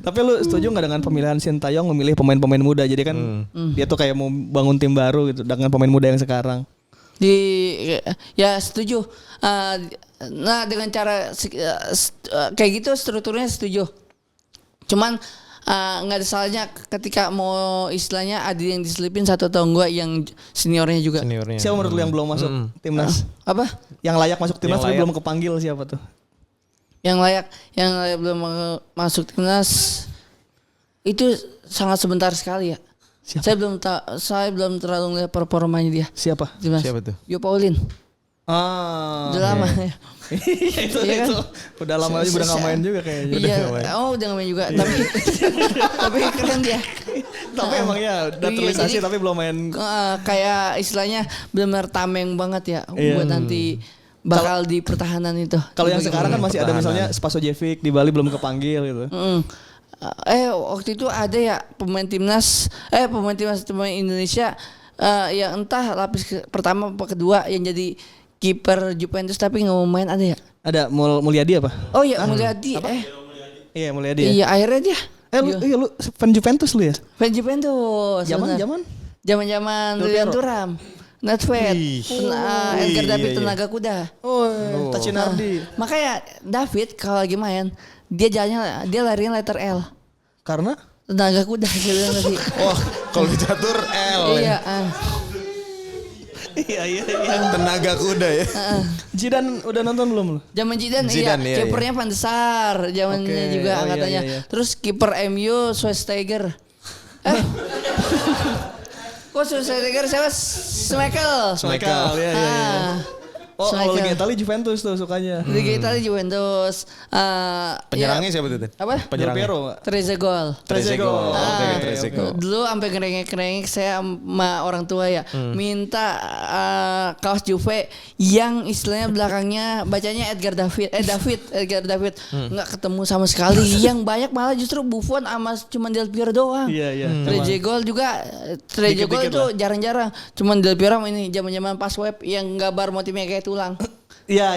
S2: Tapi lu setuju nggak dengan pemilihan Sintayong memilih pemain-pemain muda? Jadi kan dia tuh kayak mau bangun tim baru gitu dengan pemain muda yang sekarang.
S3: Ya setuju. Nah dengan cara kayak gitu strukturnya setuju. Cuman nggak ada salahnya ketika mau istilahnya ada yang diselipin satu atau enggak yang seniornya juga.
S2: Siapa menurut lu yang belum masuk timnas?
S3: Apa?
S2: Yang layak masuk timnas tapi belum kepanggil siapa tuh?
S3: Yang layak belum masuk timnas itu sangat sebentar sekali ya.
S2: Siapa?
S3: Saya belum terlalu lihat performanya dia.
S2: Siapa?
S3: Timnas.
S1: Siapa tuh?
S3: Yo Paulin. Udah lama ya.
S2: itu
S3: Iya kan?
S2: itu. Udah lama aja udah nggak main juga kayaknya.
S3: Iya, udah nggak main juga. Tapi keren dia.
S2: Tapi emang ya naturalisasi tapi belum main.
S3: Kayak istilahnya benar-benar tameng banget ya
S2: Iya.
S3: buat nanti bakal di pertahanan itu.
S2: Kalau yang sekarang kan masih ada misalnya Spasojevic di Bali belum kepanggil gitu.
S3: Waktu itu ada ya pemain timnas Indonesia yang entah lapis pertama apa kedua yang jadi kiper Juventus tapi nggak mau main ada ya?
S2: Ada Mulyadi apa?
S3: Oh iya Mulyadi.
S2: Iya Mulyadi ya.
S3: Iya akhirnya dia.
S2: Lu fan Juventus lu ya?
S3: Fan Juventus. Zaman Lilian Thuram. Nedved, Edgar David tenaga kuda.
S2: Tacinardi.
S3: Makanya David kalau lagi main dia larinya letter L.
S2: Karena
S3: tenaga kuda gitu tadi.
S1: Kalau catur L.
S3: Iya.
S2: Iya.
S1: Tenaga kuda ya.
S2: Zidane udah nonton belum lu?
S3: Zaman Zidane iya. Kipernya Van der Sar, zamannya juga angkatannya.
S2: Iya.
S3: Terus kiper MU Schweinsteiger. Kok Schweinsteiger siapa?
S2: Schmeichel. Iya. Kalau Liga Italia Juventus tuh sukanya.
S3: Liga Italia Juventus.
S1: Penyerangnya siapa tuh?
S3: Apa?
S1: Penyerangnya.
S3: Trezeguet. Dulu sampai ngerengek saya sama orang tua ya minta kaos Juve yang istilahnya belakangnya bacanya Edgar David. Nggak ketemu sama sekali. Yang banyak malah justru Buffon sama cuma Del Piero doang.
S2: Iya.
S3: Trezeguet itu jarang-jarang. Cuman Del Piero ini zaman-zaman pas web yang gambar motifnya kayak tulang.
S2: Iya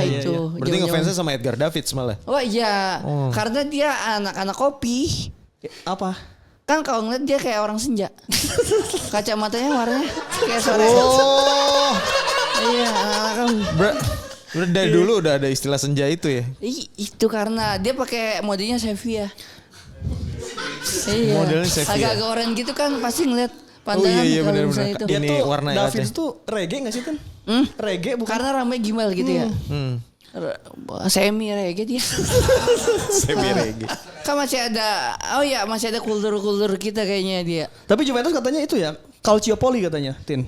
S3: itu.
S1: Berarti ngefansnya sama Edgar Davids malah.
S3: Oh iya, karena dia anak-anak kopi.
S2: Apa?
S3: Kan kalau ngeliat dia kayak orang senja. Kacamatanya warnanya kayak sore. Iya, anak-anak.
S1: Udah dari dulu udah ada istilah senja itu ya.
S3: Itu karena dia pakai modenya Sevilla. Iya.
S1: Modelnya Sevilla.
S3: Agak-agak orang gitu kan pasti ngeliat pandangan
S1: benar.
S3: itu.
S2: Dia
S1: ini
S2: tuh
S1: warna
S2: Davids tuh reggae gak sih kan? Reggae bukan?
S3: Karena rambutnya gimbal gitu ya. Semi reggae dia.
S1: Semi reggae.
S3: Kan masih ada kultur kita kayaknya dia.
S2: Tapi Juventus katanya itu ya Calciopoli katanya, Tin.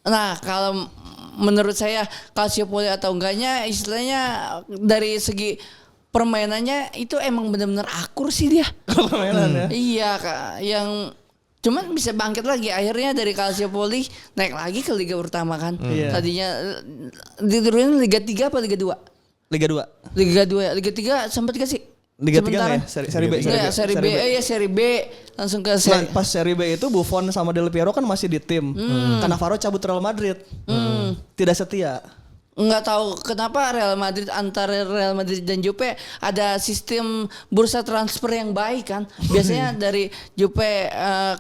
S3: Nah kalau menurut saya Calciopoli atau enggaknya istilahnya dari segi permainannya itu emang benar-benar akur sih dia.
S2: Permainan ya.
S3: Iya yang cuman bisa bangkit lagi akhirnya dari Calciopoli naik lagi ke Liga Pertama kan. Tadinya diturunin Liga 3 apa Liga 2?
S2: Liga 2.
S3: Liga 2 ya. Liga 3 sempat gak sih?
S2: Liga 3 ya? Seri B.
S3: Seri B langsung ke seri.
S2: Pas seri B itu Buffon sama Del Piero kan masih di tim. Cannavaro cabut Real Madrid. Tidak setia.
S3: Nggak tahu kenapa antara Real Madrid dan Juve ada sistem bursa transfer yang baik kan. Biasanya dari Juve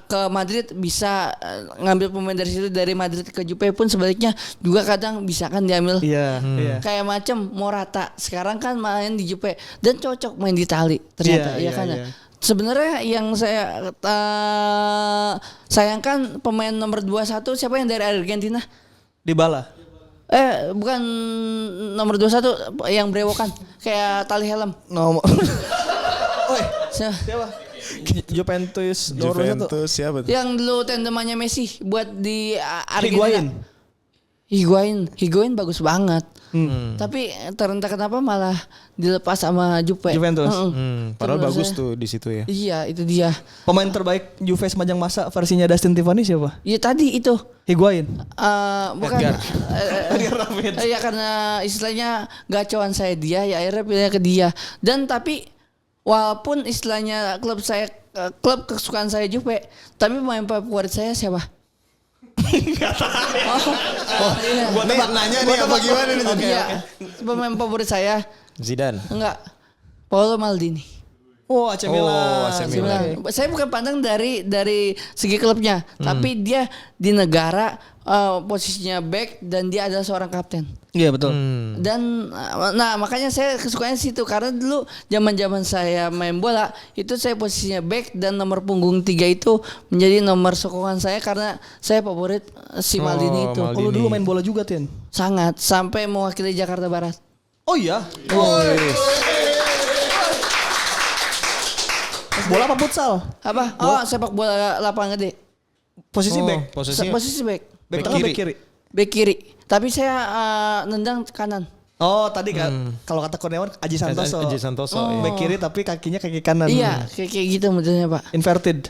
S3: ke Madrid bisa ngambil pemain dari situ, dari Madrid ke Juve pun sebaliknya juga kadang bisa kan diambil.
S2: Iya.
S3: Kayak macam Morata sekarang kan main di Juve dan cocok main di Itali ternyata ya kan. Sebenarnya yang saya sayangkan pemain nomor 21 siapa yang dari Argentina?
S2: Dybala.
S3: Bukan nomor 21 yang berewokan kayak tali helm.
S2: Nomor. Siapa? Juventus
S1: siapa tuh?
S3: Yang dulu tandemannya Messi buat di Argentina. Higuain bagus banget. Tapi entah kenapa malah dilepas sama
S2: Juventus.
S1: Padahal bagus tuh di situ ya.
S3: Iya, itu dia.
S2: Pemain terbaik Juve sepanjang masa versinya Dustin Tiffany siapa?
S3: Iya tadi itu.
S2: Higuain.
S3: Bukan.
S2: Edgar Davids.
S3: Iya karena istilahnya gacoan saya dia ya akhirnya pilih ke dia. Dan tapi walaupun istilahnya klub kesukaan saya Juve, tapi pemain favorit saya siapa?
S2: Gak tahu.
S3: Iya.
S1: Gua nanya nih apa gimana nih?
S3: Iya. Pemain favorit saya
S1: Zidane.
S3: enggak. Paolo Maldini.
S2: AC Milan.
S1: AC Milan.
S3: Saya bukan pandang dari segi klubnya, tapi dia di negara posisinya back dan dia adalah seorang kapten.
S2: Iya betul.
S3: Dan makanya saya kesukanya situ karena dulu zaman saya main bola itu saya posisinya back dan nomor punggung 3 itu menjadi nomor sokongan saya karena saya favorit si Maldini itu.
S2: Kalau dulu main bola juga, Tin?
S3: Sangat sampai mewakili Jakarta Barat.
S2: Oh iya. Bola apa futsal?
S3: Apa? Sepak bola lapangan gede.
S2: Posisi back.
S3: Posisi back.
S2: Back tengah, back kiri.
S3: Bek kiri. Tapi saya nendang kanan.
S2: Oh tadi kan kalau kata Kurniawan Aji Santoso.
S1: Aji Santoso. Iya.
S2: Bek kiri tapi kakinya kaki kanan.
S3: Iya, kayak gitu modelnya Pak.
S2: Inverted.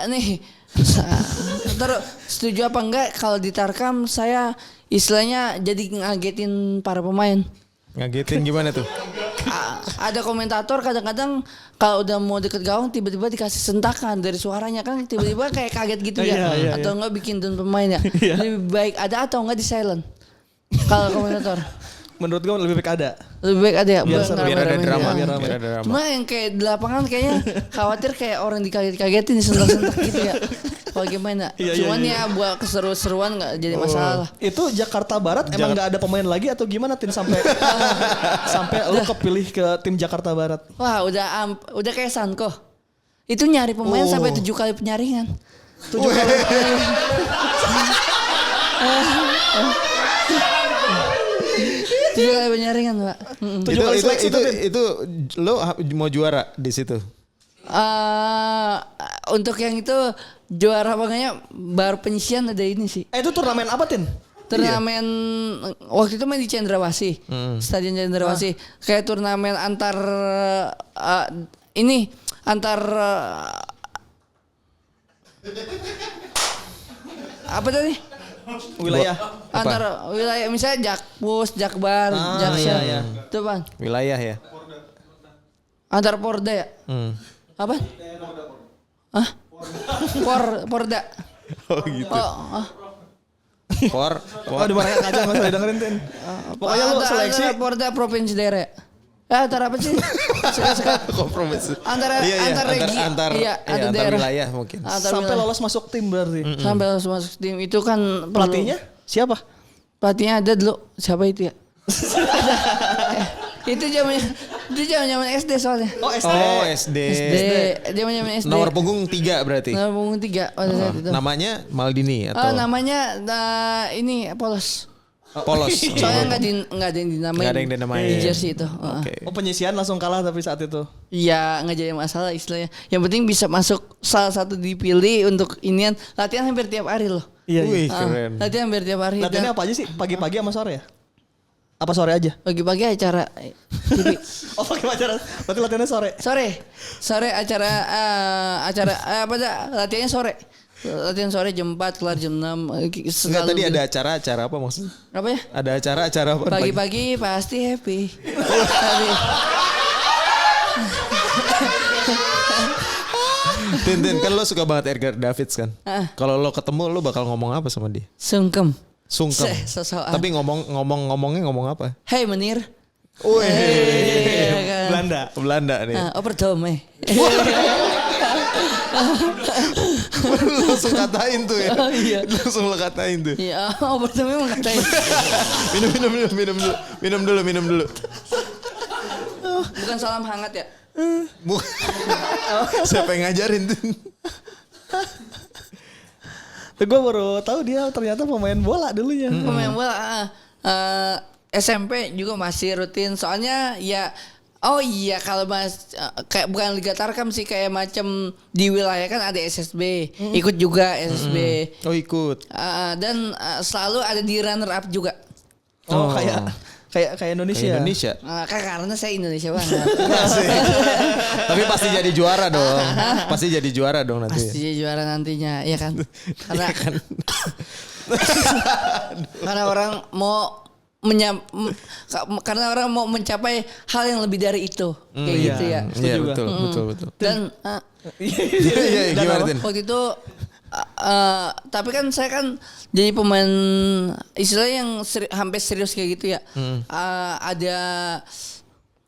S3: Nih, terus setuju apa enggak kalau di Tarkam saya istilahnya jadi ngagetin para pemain.
S1: Ngagetin gimana tuh?
S3: Ada komentator kadang-kadang kalau udah mau deket gawang tiba-tiba dikasih sentakan dari suaranya kan tiba-tiba kayak kaget gitu ya. Atau enggak bikin down pemain ya. Lebih baik ada atau enggak di silent kalau komentator.
S2: Menurut gue lebih baik ada.
S3: Lebih baik ada ya.
S1: Biar ada drama. Biar ada drama.
S3: Cuma yang kayak di lapangan kayaknya khawatir kayak orang dikaget-kagetin disentak-sentak gitu ya. Kalau gimana? Cuman ya buat keseru-seruan nggak jadi masalah.
S2: Itu Jakarta Barat emang nggak ada pemain lagi atau gimana Tin sampai lu kepilih ke tim Jakarta Barat?
S3: Wah udah kayak Sanko. Itu nyari pemain sampai 7 kali penyaringan. 7 kali penyaringan. 7 kali penyaringan Pak.
S1: Itu lo mau juara di situ?
S3: Untuk yang itu juara makanya baru penyisian ada ini sih.
S2: Itu turnamen apa Tin?
S3: Turnamen waktu itu main di Cendrawasih, Stadion Cendrawasih. Kayak turnamen antar apa tadi?
S2: Wilayah.
S3: Antar wilayah misalnya Jakpus, Jakbar, Jaksa. Itu Bang.
S1: Wilayah ya.
S3: Antar Porda ya? Apa? Porda.
S1: Oh gitu.
S2: Dimarahin aja nggak usah dengerin Tin. Pokoknya lu seleksi
S3: Porda provinsi daerah. Antara apa sih?
S1: Kompromis.
S3: Antar regi.
S1: Antar wilayah mungkin.
S2: sampai lolos masuk tim berarti.
S3: Sampai lolos masuk tim itu kan
S2: Pelatihnya siapa?
S3: Pelatihnya ada dulu. Siapa itu ya? Itu zaman SD soalnya.
S2: Oh SD.
S3: Zaman SD.
S1: Nomor punggung 3 berarti.
S3: Nomor punggung 3 pada saat itu.
S1: Namanya Maldini atau?
S3: Namanya ini Polos.
S1: Polos.
S3: Soalnya nggak ada yang dinamain.
S1: Nggak ada yang dinamain.
S3: Di jersey itu.
S2: Oh penyisian langsung kalah tapi saat itu.
S3: Iya nggak jadi masalah istilahnya. Yang penting bisa masuk salah satu dipilih untuk inian. Latihan hampir tiap hari loh.
S2: Iya.
S1: Wih keren.
S3: Latihan hampir tiap hari.
S2: Latihannya apa aja sih? Pagi-pagi sama sore ya? Apa sore aja?
S3: Pagi-pagi acara TV.
S2: Oh pakai acara. Berarti latihannya sore.
S3: Sore acara apa dah? Latihannya sore. Latihan sore jam 4 kelar jam 6.
S1: Enggak tadi ada acara apa maksudnya?
S3: Apa ya?
S1: Ada acara apa?
S3: Pagi-pagi pasti happy.
S1: Tin kan lo suka banget Edgar Davids kan? Kalau lo ketemu lo bakal ngomong apa sama dia?
S3: Sungkem.
S1: Sosokan. Tapi ngomongnya ngomong apa?
S3: Hey Menir.
S1: Wih. Belanda nih.
S3: Operdome.
S1: Langsung katain tuh ya.
S3: Iya.
S1: Langsung lo katain tuh.
S3: Iya, Operdome emang katain.
S1: Minum dulu.
S3: Bukan salam hangat ya?
S1: Siapa yang ngajarin tuh?
S2: Gue baru tahu dia ternyata pemain bola dulunya.
S3: Pemain bola. SMP juga masih rutin. Soalnya ya kalau kayak bukan Liga Tarkam sih kayak macam di wilayah kan ada SSB. Ikut juga SSB.
S1: Oh ikut.
S3: Dan selalu ada di runner up juga.
S2: Oh kayak Indonesia.
S3: Karena saya Indonesia banget.
S1: Tapi pasti jadi juara dong. Pasti jadi juara dong nanti.
S3: Pasti jadi juara nantinya, ya kan? Karena orang mau karena orang mau mencapai hal yang lebih dari itu, kayak gitu ya.
S1: Iya betul.
S3: Dan
S1: gimana Tin?
S3: waktu itu tapi kan saya kan jadi pemain istilahnya yang hampir serius kayak gitu ya. Ada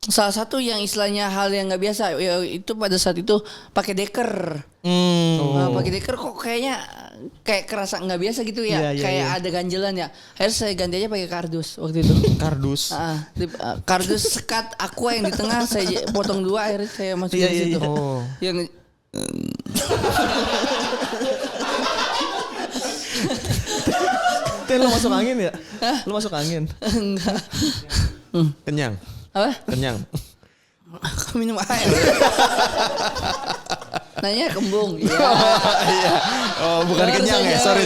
S3: salah satu yang istilahnya hal yang nggak biasa ya, itu pada saat itu pakai deker. Pakai deker kok kayaknya kayak kerasa nggak biasa gitu ya. Kayak ada ganjelan ya. Akhirnya saya ganti aja pakai kardus waktu itu.
S1: Kardus.
S3: Kardus sekat aqua yang di tengah saya potong 2 akhirnya saya masukin di situ. Yang
S2: Tin lo masuk angin ya? Lo masuk angin?
S3: Enggak.
S1: Kenyang.
S3: Apa?
S1: Kenyang.
S3: Minum air. Nanya kembung. Iya.
S1: Oh, bukan kenyang ya. Sorry.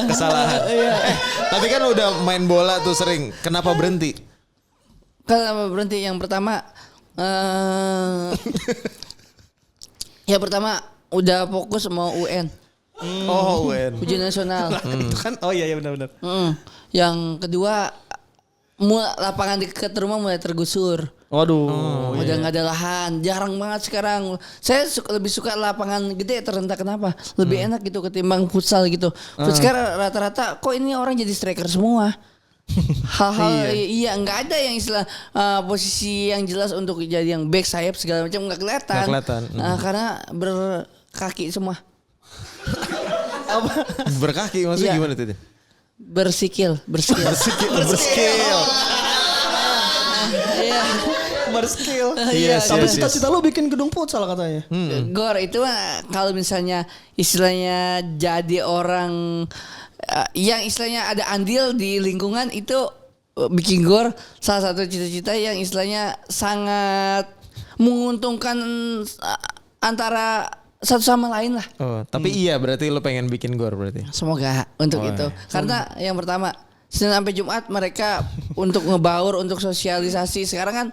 S1: Kesalahan. Tapi kan udah main bola tuh sering. Kenapa berhenti?
S3: Kenapa berhenti? Yang pertama yang pertama udah fokus mau UN.
S1: Oh, UN.
S3: Ujian nasional.
S2: Itu kan iya benar-benar.
S3: Yang kedua lapangan dekat rumah mulai tergusur.
S2: Waduh.
S3: Udah nggak ada lahan, jarang banget sekarang. Saya lebih suka lapangan gede terentah, kenapa? Lebih enak gitu ketimbang futsal gitu. Sekarang rata-rata kok ini orang jadi striker semua. Hal-hal iya nggak ada yang istilah posisi yang jelas untuk jadi yang back sayap segala macam nggak kelihatan. Karena berkaki semua.
S1: Berkaki maksudnya gimana tuh?
S3: Berskill.
S2: Berskill.
S1: Yes,
S2: Tapi
S1: yes,
S2: cita-cita lu bikin gedung futsal katanya.
S3: Gor itu kalau misalnya istilahnya jadi orang yang istilahnya ada andil di lingkungan itu bikin gor salah satu cita-cita yang istilahnya sangat menguntungkan antara satu sama lain lah.
S1: Oh, tapi iya berarti lo pengen bikin gor berarti.
S3: Semoga untuk itu. Karena yang pertama Senin sampai Jumat mereka untuk ngebaur, untuk sosialisasi. Sekarang kan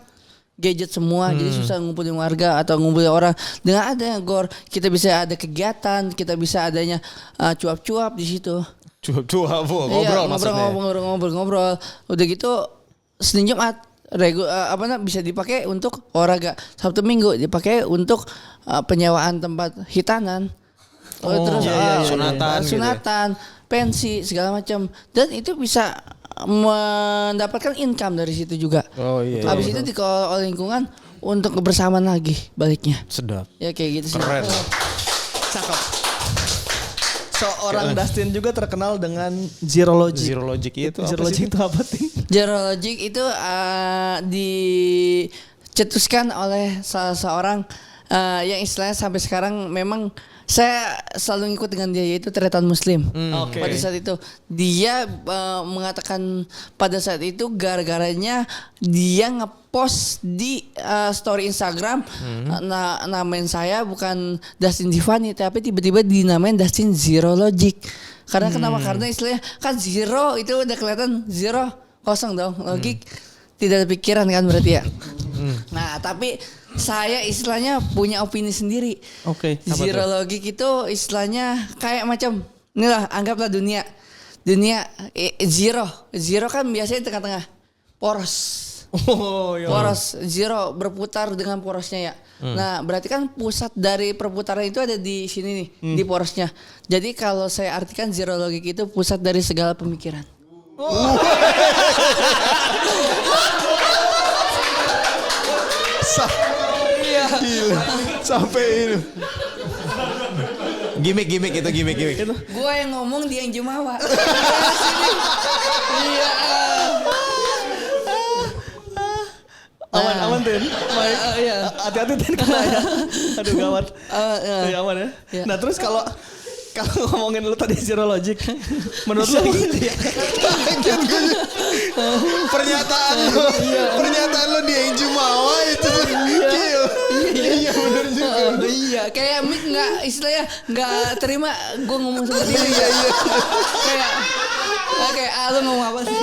S3: gadget semua, jadi susah ngumpulin warga atau ngumpulin orang. Dengan adanya gor, kita bisa ada kegiatan, kita bisa adanya cuap-cuap di situ.
S1: Cuap-cuap,
S3: ngobrol. Udah gitu Senin Jumat bisa dipakai untuk olahraga. Sabtu Minggu dipakai untuk penyewaan tempat hitanan. Terus
S1: sunatan,
S3: pensi segala macam, dan itu bisa mendapatkan income dari situ juga. Habis itu dikelola oleh lingkungan untuk kebersamaan lagi baliknya.
S1: Sedap.
S3: Ya kayak gitu sih.
S1: Keren.
S2: Cakep. Seorang Dustin juga terkenal dengan Zero Logic.
S1: Zero Logic itu
S2: Zero Logic itu apa sih?
S3: Zero Logic itu dicetuskan oleh salah seorang yang istilahnya sampai sekarang memang saya selalu ngikut dengan dia, yaitu Tretan Muslim. Pada saat itu dia mengatakan pada saat itu gara-garanya dia ngepost di story Instagram namain saya bukan Dustin Divani tapi tiba-tiba dinamain Dustin Zero Logic. Karena kenapa? Karena istilahnya kan zero itu udah kelihatan zero, kosong dong. Logik tidak ada pikiran kan berarti ya. Nah, tapi saya istilahnya punya opini sendiri. Zero Logic itu istilahnya kayak macam inilah, anggaplah dunia zero kan biasanya tengah-tengah poros. Poros zero berputar dengan porosnya ya. Nah, berarti kan pusat dari perputaran itu ada di sini nih, di porosnya. Jadi kalau saya artikan Zero Logic itu pusat dari segala pemikiran.
S1: Gila. Sampai ini. Gimik itu.
S3: Gua yang ngomong, dia yang jumawa. Iya.
S2: Aman Tin.
S3: Iya.
S2: Hati-hati Tin kena ya. Aduh gawat. Aman ya. Nah terus kalau ngomongin lu tadi Zero Logic, menurut lu
S1: pernyataan lo dia yang jumawa itu. Iya benar juga.
S3: Iya, kayak Mik istilahnya nggak terima gue ngomong seperti ini. Iya. Kayak lu ngomong apa sih?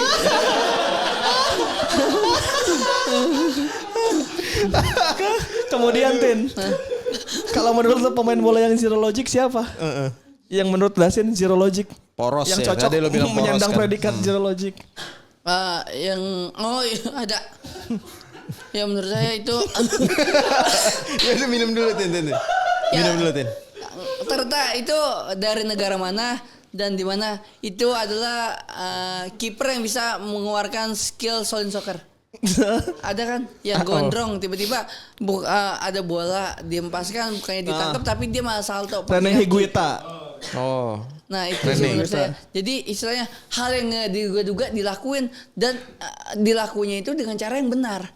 S2: Kemudian Tin, kalau menurut lu pemain bola yang Zero Logic siapa? Yang menurut Dustin Zero Logic
S1: poros
S2: yang
S1: ya,
S2: cocok
S1: tadi lo bilang
S2: menyandang
S1: kan?
S2: predikat Zero Logic.
S3: Ada. Ya menurut saya itu.
S1: Ya udah minum dulu Tin. Minum dulu Tin.
S3: Ternyata itu dari negara mana dan di mana itu adalah kiper yang bisa mengeluarkan skill solid soccer. Ada kan yang gondrong tiba-tiba ada bola diempaskan bukannya ditangkap tapi dia malah salto.
S2: Rene Higuita.
S3: Nah itu menurut saya. Jadi istilahnya hal yang diduga-duga dilakuin dan dilakunya itu dengan cara yang benar.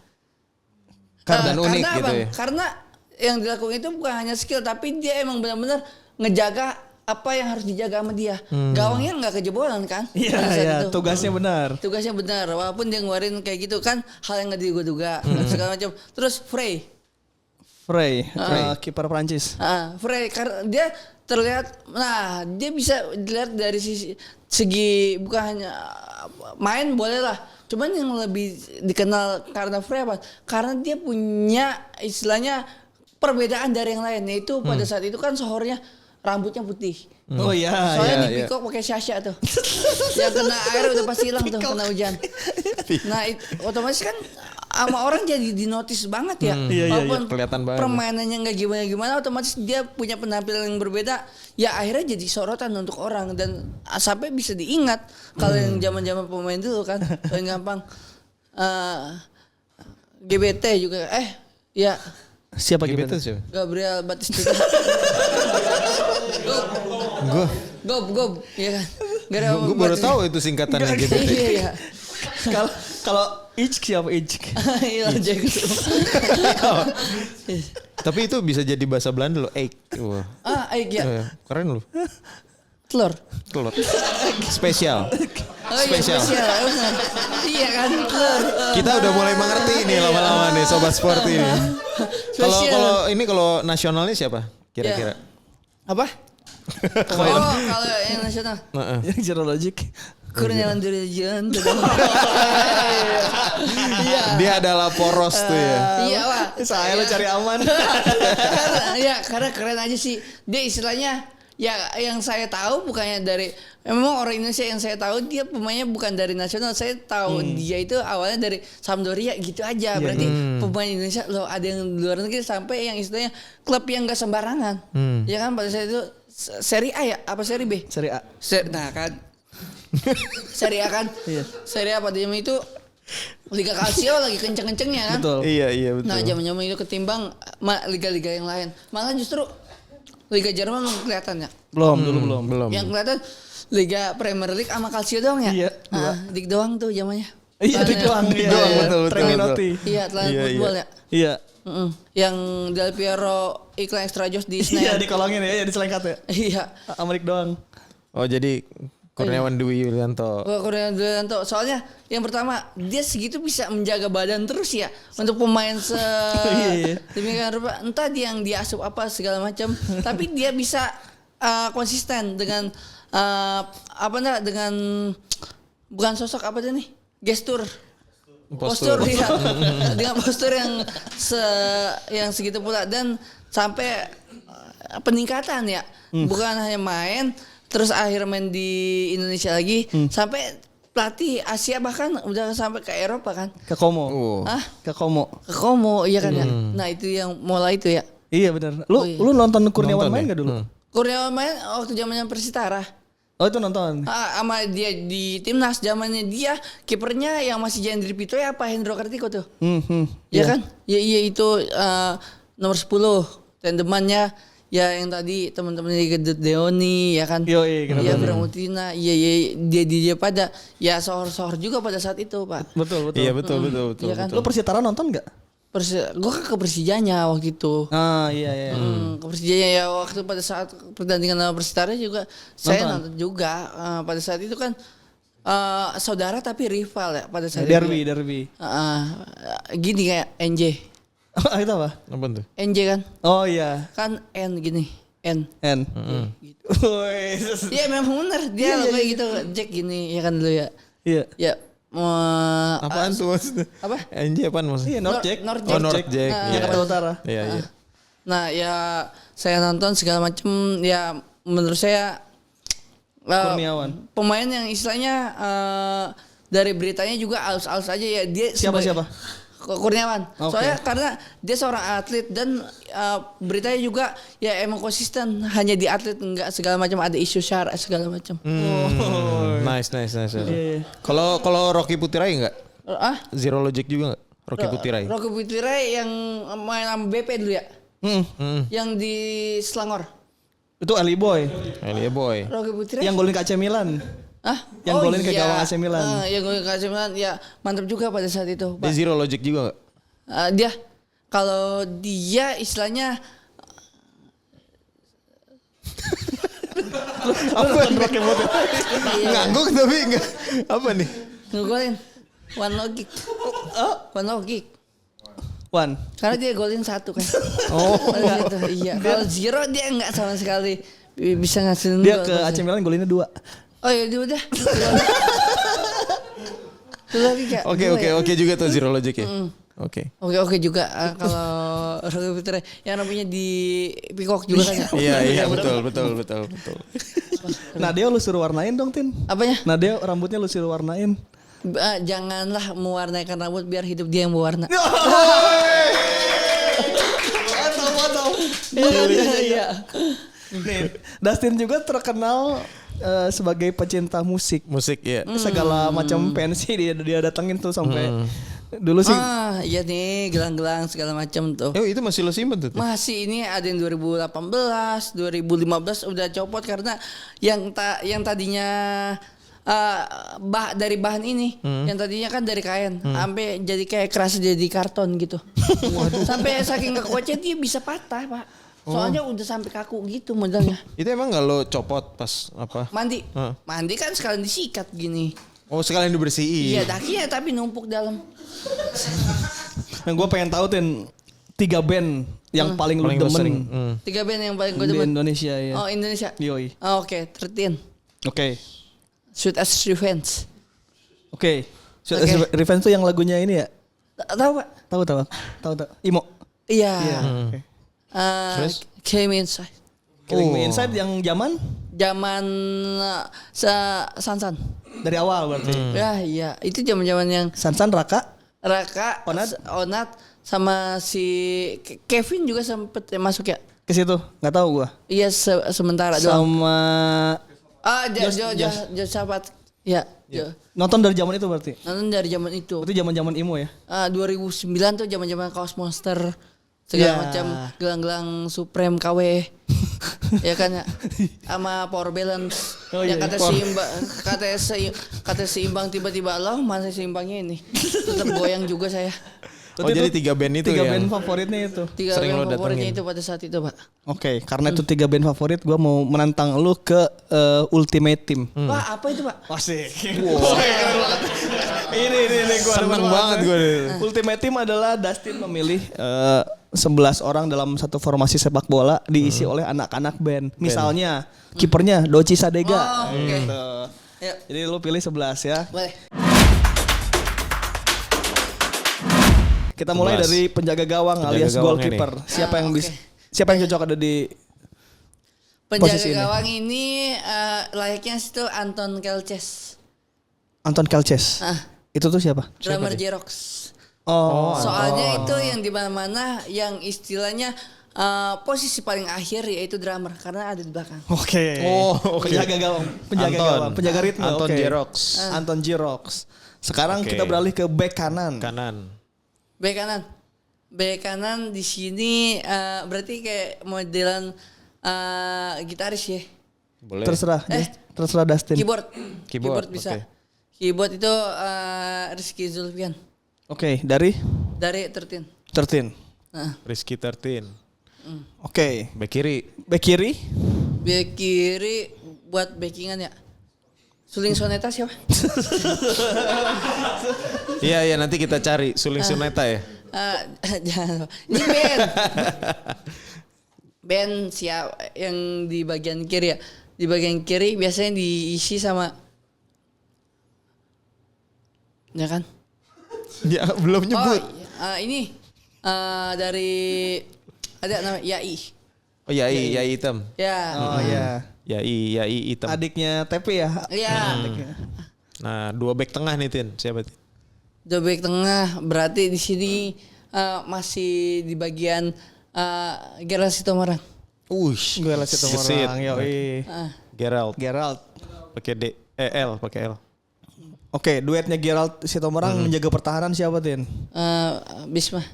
S1: Dan unik
S3: karena
S1: gitu ya.
S3: Karena yang dilakukan itu bukan hanya skill tapi dia emang benar-benar ngejaga apa yang harus dijaga sama dia. Gawangnya nggak kejebolan kan?
S2: Iya, tugasnya benar.
S3: Tugasnya benar, walaupun dia ngeluarin kayak gitu kan hal yang nggak diduga-duga segala macam. Terus
S2: Frey, kiper Prancis.
S3: Frey karena dia terlihat, nah dia bisa dilihat dari segi bukan hanya main boleh lah, cuman yang lebih dikenal karena Frey apa? Karena dia punya istilahnya perbedaan dari yang lain, yaitu pada saat itu kan Sohornya rambutnya putih.
S2: Oh iya.
S3: Soalnya di Pikok pakai syasya tuh. Yang kena air udah pasti hilang tuh, kena hujan. Nah otomatis kan sama orang jadi dinotis banget ya. Walaupun
S1: kelihatan banget.
S3: permainannya nggak gimana-gimana, otomatis dia punya penampilan yang berbeda. Ya akhirnya jadi sorotan untuk orang dan sampai bisa diingat. Kalau yang zaman-zaman pemain dulu kan paling gampang. GBT juga. Ya.
S2: Siapa
S1: Gitu
S2: gitu?
S1: sih.
S3: Gabriel Batistuta. Gob, ya kan.
S1: Gue baru tahu itu singkatannya GBT.
S3: Iya.
S2: Kalau Ijk siapa Ijk?
S3: Iya jago.
S1: Tapi itu bisa jadi bahasa Belanda loh. Eik. Wah.
S3: Eik ya.
S1: Keren loh.
S3: Telur.
S1: Spesial.
S3: Oh iya spesial. Iya kan telur.
S1: Kita udah mulai mengerti nih lama-lama nih sobat sport ini. Kalau nasionalnya siapa kira-kira?
S3: Apa? Kalau yang nasional.
S2: Yang Zero Logic.
S3: Kurniawan Durian.
S1: Dia adalah poros tuh ya.
S3: Iya Wak.
S2: Saya lo cari aman.
S3: Karena keren aja sih. Dia istilahnya ya yang saya tahu bukannya dari memang orang Indonesia, yang saya tahu dia pemainnya bukan dari nasional. Saya tahu dia itu awalnya dari Sampdoria gitu aja. Berarti pemain Indonesia loh ada yang luar negeri sampai yang istilahnya klub yang gak sembarangan. Ya kan pada saat itu Seri A ya apa Seri B?
S2: Seri A.
S3: Nah kan Seri A kan. Seri A pada zaman itu Liga Calcio lagi kenceng-kencengnya kan.
S2: Betul.
S1: Iya betul.
S3: Nah zaman-zaman itu ketimbang liga-liga yang lain. Malah justru Liga Jerman belum kelihatan ya.
S2: Belum.
S3: Yang kelihatan Liga Premier League sama Calcio doang ya.
S2: Iya.
S3: Dik doang tuh zamannya.
S2: Iya dik doang.
S1: Betul.
S2: Treminotti.
S3: Iya Atlantic Football ya.
S2: Iya.
S3: Yang Del Piero iklan extra joss di
S2: Iya
S3: Senayan.
S2: dikolongin ya, diselengkat ya.
S3: Iya.
S2: Amerik doang.
S1: Oh jadi Kurniawan Dwi Yulianto.
S3: Kurniawan Dwi Yulianto. Soalnya yang pertama dia segitu bisa menjaga badan terus ya untuk pemain demikian rupa. Entah dia yang diasup apa segala macam, tapi dia bisa konsisten dengan dengan bukan sosok apa dia nih, gestur. Postur ya. Dengan postur yang segitu pula dan sampai peningkatan ya. Bukan hanya main terus akhir main di Indonesia lagi sampai pelatih Asia bahkan udah sampai ke Eropa kan.
S2: Ke Como. Ke Como iya kan ya. Nah itu yang mulai itu ya. Iya benar. Lu nonton Kurniawan main gak dulu?
S3: Kurniawan main waktu zamannya Persitara.
S2: Oh itu nonton.
S3: Sama dia di timnas zamannya dia kipernya yang masih Jendri Pito ya apa Hendro Kartiko tuh. Ya kan? Iya itu nomor 10 tandemannya ya yang tadi teman-teman di Gedut Deoni ya kan. Iya Bramutina. Iya dia pada ya sohor juga pada saat itu, Pak.
S2: Betul.
S1: Iya betul.
S3: Iya kan?
S2: Lu Persitara nonton enggak?
S3: Gue kan ke Persijanya waktu itu.
S2: Iya.
S3: Ke Persijanya ya waktu pada saat pertandingan sama Persitara juga saya nonton juga. Pada saat itu kan saudara tapi rival ya pada saat
S2: derby.
S3: Gini kayak NJ.
S2: Itu apa?
S1: Apa tuh?
S3: NJ kan?
S2: Oh iya.
S3: Kan N gini. N.
S2: Gitu.
S3: Iya memang benar dia kayak gitu Jack gini ya kan dulu ya.
S2: Iya.
S3: Ya.
S1: Apaan tuh maksudnya?
S3: Apa?
S1: NJ apaan maksudnya?
S2: Iya North Jack.
S1: North Jack.
S2: Jakarta Utara.
S1: Iya.
S3: Nah ya saya nonton segala macam ya menurut saya
S2: Kurniawan.
S3: Pemain yang istilahnya dari beritanya juga alus-alus aja ya dia.
S2: Siapa?
S3: Kurniawan. Soalnya karena dia seorang atlet dan beritanya juga ya emang konsisten hanya di atlet enggak segala macam ada isu syara segala macam.
S1: Nice. Kalau Rocky Putirai enggak? Zero Logic juga enggak? Rocky Putirai.
S3: Rocky Putirai yang main sama BP dulu ya. Yang di Selangor.
S2: Itu Ali Boy.
S3: Rocky Putirai.
S2: Yang golin ke AC Milan. Yang golin ke gawang AC Milan.
S3: Yang golin ke AC Milan ya mantap juga pada saat itu, Pak.
S1: Dia Zero Logic juga enggak?
S3: Dia kalau dia istilahnya
S2: Apa Rocky Putirai?
S1: Ngangguk tapi enggak. Apa nih?
S3: ngegolin One Logic.
S2: One.
S3: Karena dia golin 1 kan.
S2: Oh.
S3: Gitu, iya. Kalau zero dia enggak sama sekali bisa ngasilin
S2: Dia
S3: gol.
S2: ke AC Milan golinnya 2.
S3: Oh ya udah. Itu lagi Kak.
S1: Oke juga tuh Zero Logic ya. Oke.
S3: Oke juga kalau Rocky Fitri yang rambutnya di Peacock juga kan ya.
S1: Iya betul.
S2: Nadeo lu suruh warnain dong Tin.
S3: Apanya?
S2: Nadeo rambutnya lu suruh warnain.
S3: Janganlah mewarnaikan rambut biar hidup dia yang berwarna.
S2: Mantap.
S3: Iya.
S2: Nih, Dustin juga terkenal sebagai pecinta musik.
S1: Musik ya.
S2: Segala macam pensi dia datengin tuh sampai dulu sih.
S3: Iya nih gelang-gelang segala macam tuh.
S1: Itu masih lo simpen tuh.
S3: Masih ini ada yang 2018, 2015 udah copot karena yang tadinya dari bahan ini, yang tadinya kan dari kain, sampai jadi kayak keras jadi karton gitu. Sampai saking kekuatnya dia bisa patah pak. Soalnya udah sampai kaku gitu modelnya.
S1: Itu emang nggak lo copot pas apa?
S3: Mandi kan sekalian disikat gini.
S1: Oh sekalian dibersihin.
S3: Iya dakinya tapi numpuk dalam.
S2: Yang gue pengen tahu Tin 3 band yang paling lu
S1: Paling lo sering.
S2: demen
S3: 3 band yang paling gue
S2: di
S3: demen.
S2: Indonesia ya.
S3: Oh Indonesia.
S2: Yoi.
S3: Oke, 13.
S2: Oke.
S3: Sweet as Revenge.
S2: Oke. Revenge tuh yang lagunya ini ya?
S3: Tahu pak?
S2: Tahu. Imo.
S3: Iya.
S2: Oke.
S3: Came Inside.
S2: Killing Me Inside yang zaman
S3: Sansan.
S2: dari awal berarti.
S3: Ya iya, itu zaman-zaman yang
S2: Sansan Raka.
S3: Onat sama si Kevin juga sempet masuk ya.
S2: Ke situ nggak tahu gua.
S3: Iya sementara doang.
S2: Sama
S3: Josaphat. Ya.
S2: nonton dari zaman itu berarti.
S3: Nonton dari zaman itu.
S2: Berarti zaman-zaman emo ya.
S3: 2009 tuh zaman-zaman Kaos Monster. Segala macam gelang-gelang Supreme KW. Ya kan ya. Sama Power Balance. Yang kata seimbang tiba-tiba Allah mana seimbangnya ini. Tetap goyang juga saya.
S1: Jadi 3 band itu
S2: 3
S1: yang
S2: band favoritnya itu.
S3: 3
S1: sering
S3: band
S1: lo
S3: favoritnya
S1: datengin.
S3: itu pada saat itu pak.
S2: Oke, karena itu 3 band favorit, gue mau menantang lu ke Ultimate Team.
S3: Wah apa itu pak?
S2: Asik. Ini gue
S1: seneng banget gue.
S2: Ultimate Team adalah Dustin memilih 11 orang dalam satu formasi sepak bola diisi oleh anak-anak band. Misalnya kipernya Doci Sadega.
S3: Oh, oke.
S2: Gitu.
S3: Yuk.
S2: Jadi lu pilih 11 ya.
S3: Boleh.
S2: Kita mulai
S1: 11.
S2: dari penjaga gawang
S1: Penjaga
S2: alias
S1: gawangnya
S2: goalkeeper. Siapa yang
S3: oke.
S2: bisa? Siapa yang cocok ada di
S3: Penjaga
S2: posisi ini?
S3: gawang ini layaknya itu Anton Kelces.
S2: Anton Kelces. Itu tuh siapa?
S3: Drummer Jerox.
S2: Oh.
S3: Soalnya itu yang di mana-mana yang istilahnya posisi paling akhir yaitu drummer karena ada di belakang.
S2: Oke.
S1: Oke.
S2: Penjaga gawang, penjaga ritme.
S1: Anton
S2: oke.
S1: Jerox.
S2: Anton Jerox. Sekarang
S1: Oke.
S2: kita beralih ke back kanan.
S3: Bek kanan di sini berarti kayak modelan gitaris ya.
S1: Boleh.
S2: Terserah Dustin.
S3: Keyboard bisa.
S1: oke.
S3: Keyboard itu Rizky Zulfian
S2: Oke, dari
S3: dari 13.
S2: 13.
S1: Rizky 13.
S2: Oke.
S1: Back kiri.
S2: Back kiri.
S3: Bek kiri buat backingan ya. Suling Soneta siapa?
S1: Iya nanti kita cari Suling Suneta ya.
S3: Jangan. Ini band. Band siapa yang di bagian kiri ya? Di bagian kiri biasanya diisi sama ya kan?
S1: Ya belum nyebut.
S3: Ini dari ada nama Yai.
S1: Oh Yai hitam.
S3: Ya.
S2: Oh iya.
S1: Yai hitam.
S2: Adiknya TP ya.
S3: Iya.
S1: Nah 2 back tengah nih Tin. Siapa Tin?
S3: The back tengah berarti di sini masih di bagian Gerald Sitomerang.
S2: Gue lah situ
S1: Gesit.
S2: orang. Yoi.
S1: Gerald. Pakai pakai L.
S2: Oke, duetnya Gerald Sitomerang menjaga pertahanan siapa Tin?
S3: Bisma.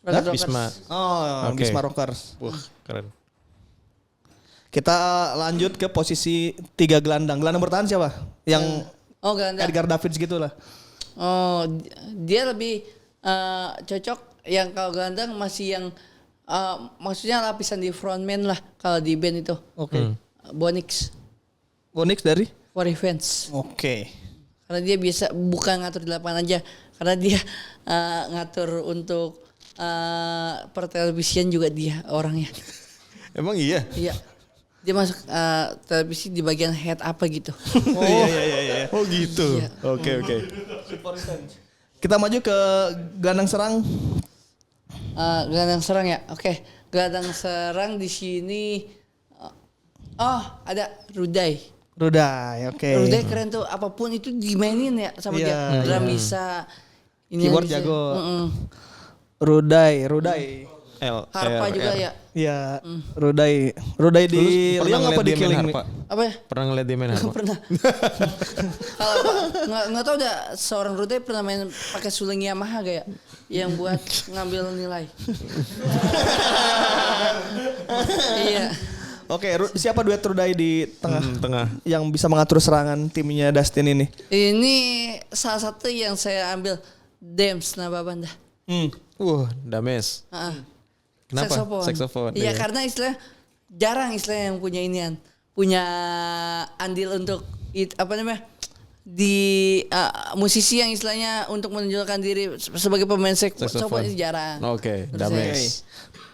S1: Bisma.
S2: Oh,
S1: Oke.
S2: Bisma Rockers.
S1: Wah keren.
S2: Kita lanjut ke posisi 3 gelandang. Gelandang bertahan siapa? Yang
S3: gelandang.
S2: Edgar Davids gitu lah.
S3: Oh, dia lebih cocok yang kalau gelandang masih yang maksudnya lapisan di frontman lah kalau di band itu.
S2: Oke.
S3: Bonix
S2: Bonix dari?
S3: For Revenge.
S2: Oke.
S3: Karena dia biasa bukan ngatur di lapangan aja, karena dia ngatur untuk pertelevisian juga dia orangnya.
S1: Emang iya?
S3: Iya. Dia masuk televisi di bagian head apa gitu.
S2: Oh iya.
S1: Oh gitu.
S3: Iya.
S1: Oke.
S2: Kita maju ke gelandang serang.
S3: Gelandang serang ya. Oke. Gelandang serang di sini. Ada Rudai.
S2: Rudai, oke.
S3: Rudai keren tuh. Apapun itu dimainin ya sama dia. Drum bisa.
S2: Keyboard
S3: bisa.
S2: jago. Rudai.
S3: Harpa juga ya.
S2: Iya, Rudai di Liang apa di Killing?
S3: Apa ya?
S1: Pernah ngeliat dia main harpa?
S3: Pernah. Nggak tahu udah seorang Rudai pernah main pakai suling Yamaha gak ya? Yang buat ngambil nilai. Iya.
S2: Oke, siapa duet Rudai di tengah?
S1: Tengah.
S2: Yang bisa mengatur serangan timnya Dustin ini?
S3: Ini salah satu yang saya ambil, Dems Nababanda.
S1: Dames. Kenapa? Saxophone.
S3: Iya, karena jarang yang punya inian, punya andil untuk di musisi yang istilahnya untuk menunjukkan diri sebagai pemain saxophone itu jarang.
S1: Oke, Dames.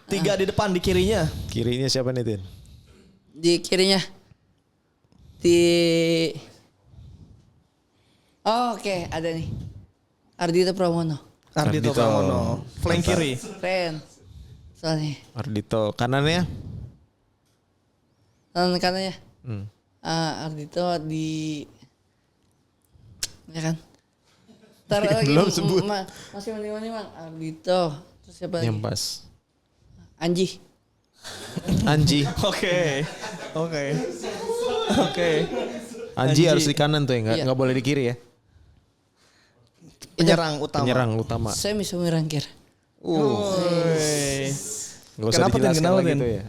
S2: 3 di depan, di kirinya.
S1: Kirinya siapa nih, Tin?
S3: Di kirinya oke, ada nih. Ardhito Pramono.
S2: Flank kiri.
S3: Keren. Soalnya.
S1: Ardhito. Kanannya?
S3: Kanannya. Ardhito di ya kan.
S1: Belum sebut.
S3: Masih mending Mang. Ardhito. Terus siapa lagi?
S1: Yang pas.
S3: Anji.
S2: Oke.
S1: Anji harus di kanan tuh ya, nggak boleh di kiri ya.
S2: Penyerang utama.
S3: Saya bisa merangkir.
S1: Gak usah dijelaskan lagi tuh ya.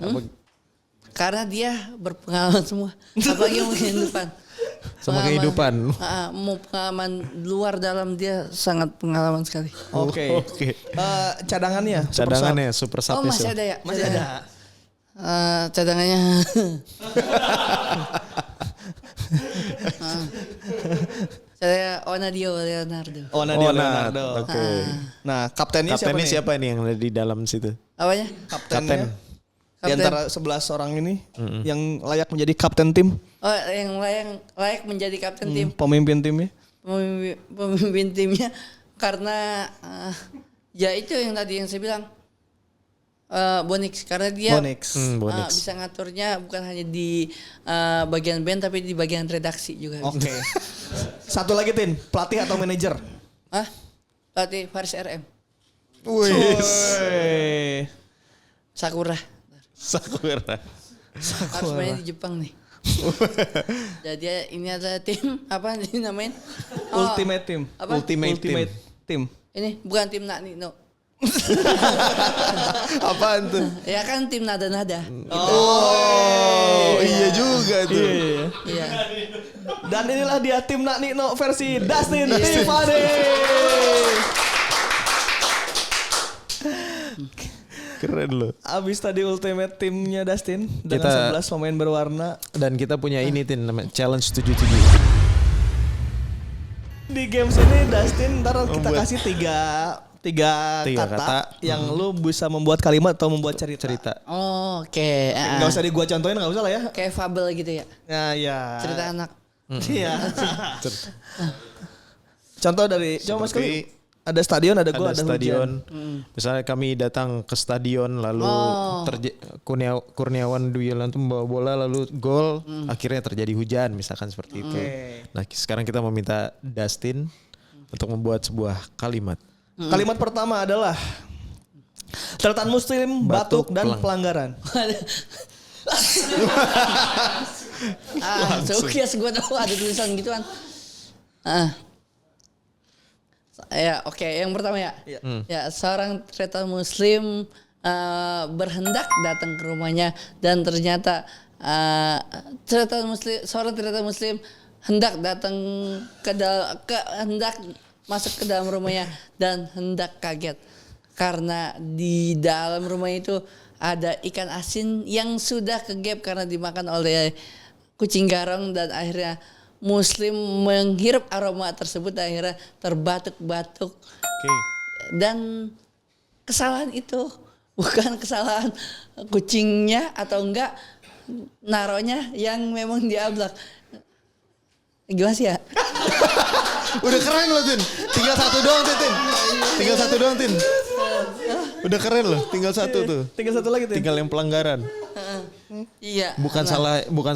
S3: Karena dia berpengalaman semua. Apalagi yang kehidupan.
S1: Sama kehidupan.
S3: Mau pengalaman luar dalam, dia sangat pengalaman sekali.
S2: Oke. Cadangannya
S1: super subnya.
S3: Masih ada ya?
S2: Masih ada.
S3: Cadangannya. Saya Onadio Leonardo.
S1: Oke.
S2: Nah, kaptennya
S1: siapa nih yang ada di dalam situ?
S3: Apanya?
S2: Kapten. Di antara 11 orang ini yang layak menjadi kapten tim.
S3: Yang layak menjadi kapten tim.
S2: Pemimpin timnya.
S3: Pemimpin timnya karena ya itu yang tadi yang saya bilang. Bonix, karena dia bisa ngaturnya bukan hanya di bagian band tapi di bagian redaksi juga.
S2: Oke. Satu lagi, Tin, pelatih atau manajer?
S3: Pelatih Faris RM. Sakura. Harus main di Jepang nih. Jadi ini adalah tim apa nih namanya?
S2: Ultimate Team.
S3: Apa?
S2: Ultimate Team.
S3: Ini bukan tim Nakni, no.
S1: Apaan tuh?
S3: Ya kan tim nada-nada.
S1: Iya juga tuh.
S3: Iya.
S2: Dan inilah dia tim Nakni No versi Dustin Tiffany.
S1: Keren loh.
S2: Abis tadi ultimate timnya Dustin dengan 11 pemain berwarna.
S1: Dan kita punya ini, Tin, namanya Challenge 77.
S2: Di games ini Dustin ntar kita kasih tiga kata yang lu bisa membuat kalimat atau membuat cerita.
S3: Oke.
S2: Gak usah di gua contohin, gak usah lah ya.
S3: Kayak fabel gitu ya.
S2: Nah, ya.
S3: Cerita anak.
S2: Iya. Contoh dari coba Mas Kali. Ada stadion, ada gol, ada
S1: stadion.
S2: hujan.
S1: Misalnya kami datang ke stadion lalu Kurniawan Dwi Yulianto membawa bola lalu gol, akhirnya terjadi hujan misalkan seperti itu. Nah, sekarang kita meminta Dustin untuk membuat sebuah kalimat.
S2: Kalimat pertama adalah catatan muslim, batuk dan pelanggaran.
S3: Sukses gue tahu ada tulisan gituan. Ya oke, yang pertama ya. Ya, seorang ternyata muslim berhendak datang ke rumahnya dan ternyata seorang ternyata muslim hendak datang hendak masuk ke dalam rumahnya dan hendak kaget karena di dalam rumah itu ada ikan asin yang sudah kegep karena dimakan oleh kucing garong dan akhirnya Muslim menghirup aroma tersebut akhirnya terbatuk-batuk. Dan kesalahan itu bukan kesalahan kucingnya atau enggak naronya yang memang diablak. Gimana sih ya?
S1: Udah keren loh Tin. Tinggal satu doang Tin. Tinggal satu doang Tin. Udah keren loh. Tinggal satu tuh.
S2: Tinggal satu lagi Tin.
S1: Tinggal yang pelanggaran.
S3: Iya.
S1: Bukan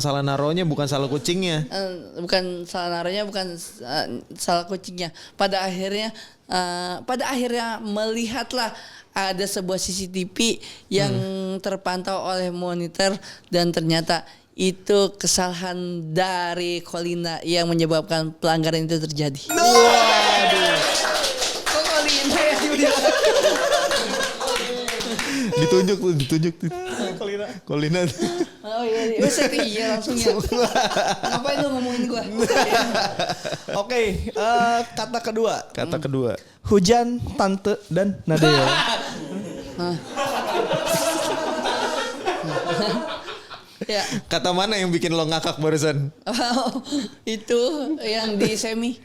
S1: salah naronya, bukan salah kucingnya.
S3: Bukan salah naronya, bukan salah kucingnya. Pada akhirnya melihatlah ada sebuah CCTV yang terpantau oleh monitor dan ternyata itu kesalahan dari Kolina yang menyebabkan pelanggaran itu terjadi.
S2: Waduh.
S3: Kok Kolina ya?
S1: Ditunjuk tuh. Kolina.
S3: Oh iya, iya langsung ya. Ngapain lu ngomongin gua?
S2: Oke, kata kedua. Hujan, Tante, dan Nadeo.
S3: Ya.
S1: Kata mana yang bikin lo ngakak barusan?
S3: Itu yang di semi.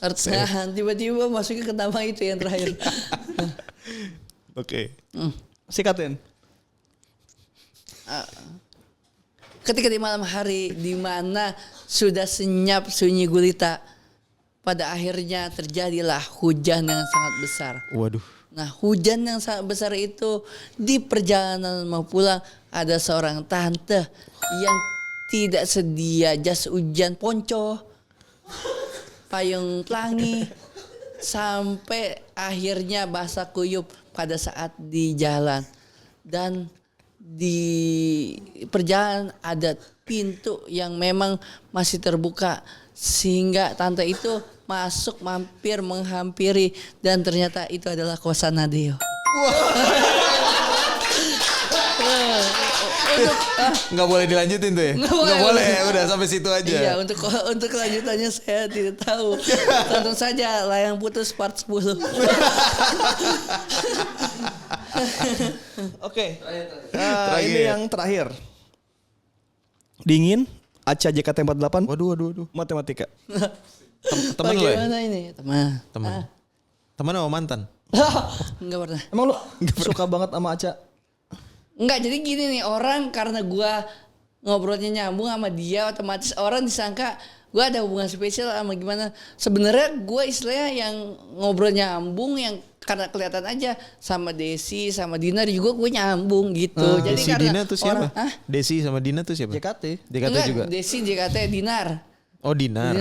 S3: Nah, tiba-tiba masuknya ke nama itu yang terakhir.
S1: Oke.
S2: Sikatin.
S3: Ketika di malam hari di mana sudah senyap sunyi gulita, pada akhirnya terjadilah hujan yang sangat besar.
S1: Waduh.
S3: Nah, hujan yang sangat besar itu di perjalanan mau pulang ada seorang tante yang tidak sedia jas hujan, ponco, payung pelangi, sampai akhirnya basah kuyup pada saat di jalan. Dan di perjalanan ada pintu yang memang masih terbuka sehingga tante itu masuk mampir menghampiri dan ternyata itu adalah kosan Nadeo.
S1: Nggak boleh dilanjutin tuh ya? Nggak boleh, udah sampai situ aja.
S3: Iya, untuk kelanjutannya saya tidak tahu. Tonton saja Layang Putus part 10.
S2: Oke. Ini yang terakhir. Dingin, Aca JKT48.
S1: Waduh.
S2: Matematika.
S1: Temen lo ya?
S3: Bagaimana ini? Teman.
S1: Temen sama mantan?
S3: Enggak pernah.
S2: Emang lu suka banget sama Aca?
S3: Enggak, jadi gini nih, orang karena gua ngobrolnya nyambung sama dia, otomatis orang disangka gua ada hubungan spesial sama gimana. Sebenarnya gua istilahnya yang ngobrol nyambung yang karena kelihatan aja sama Desi sama Dinar juga gue nyambung gitu. Jadi
S1: Desi
S3: karena
S1: Dina tuh siapa?
S3: Hah?
S1: Desi sama Dina tuh siapa?
S2: JKT.
S3: Enggak,
S1: juga.
S3: Desi JKT Dinar.
S1: Oh Dinar.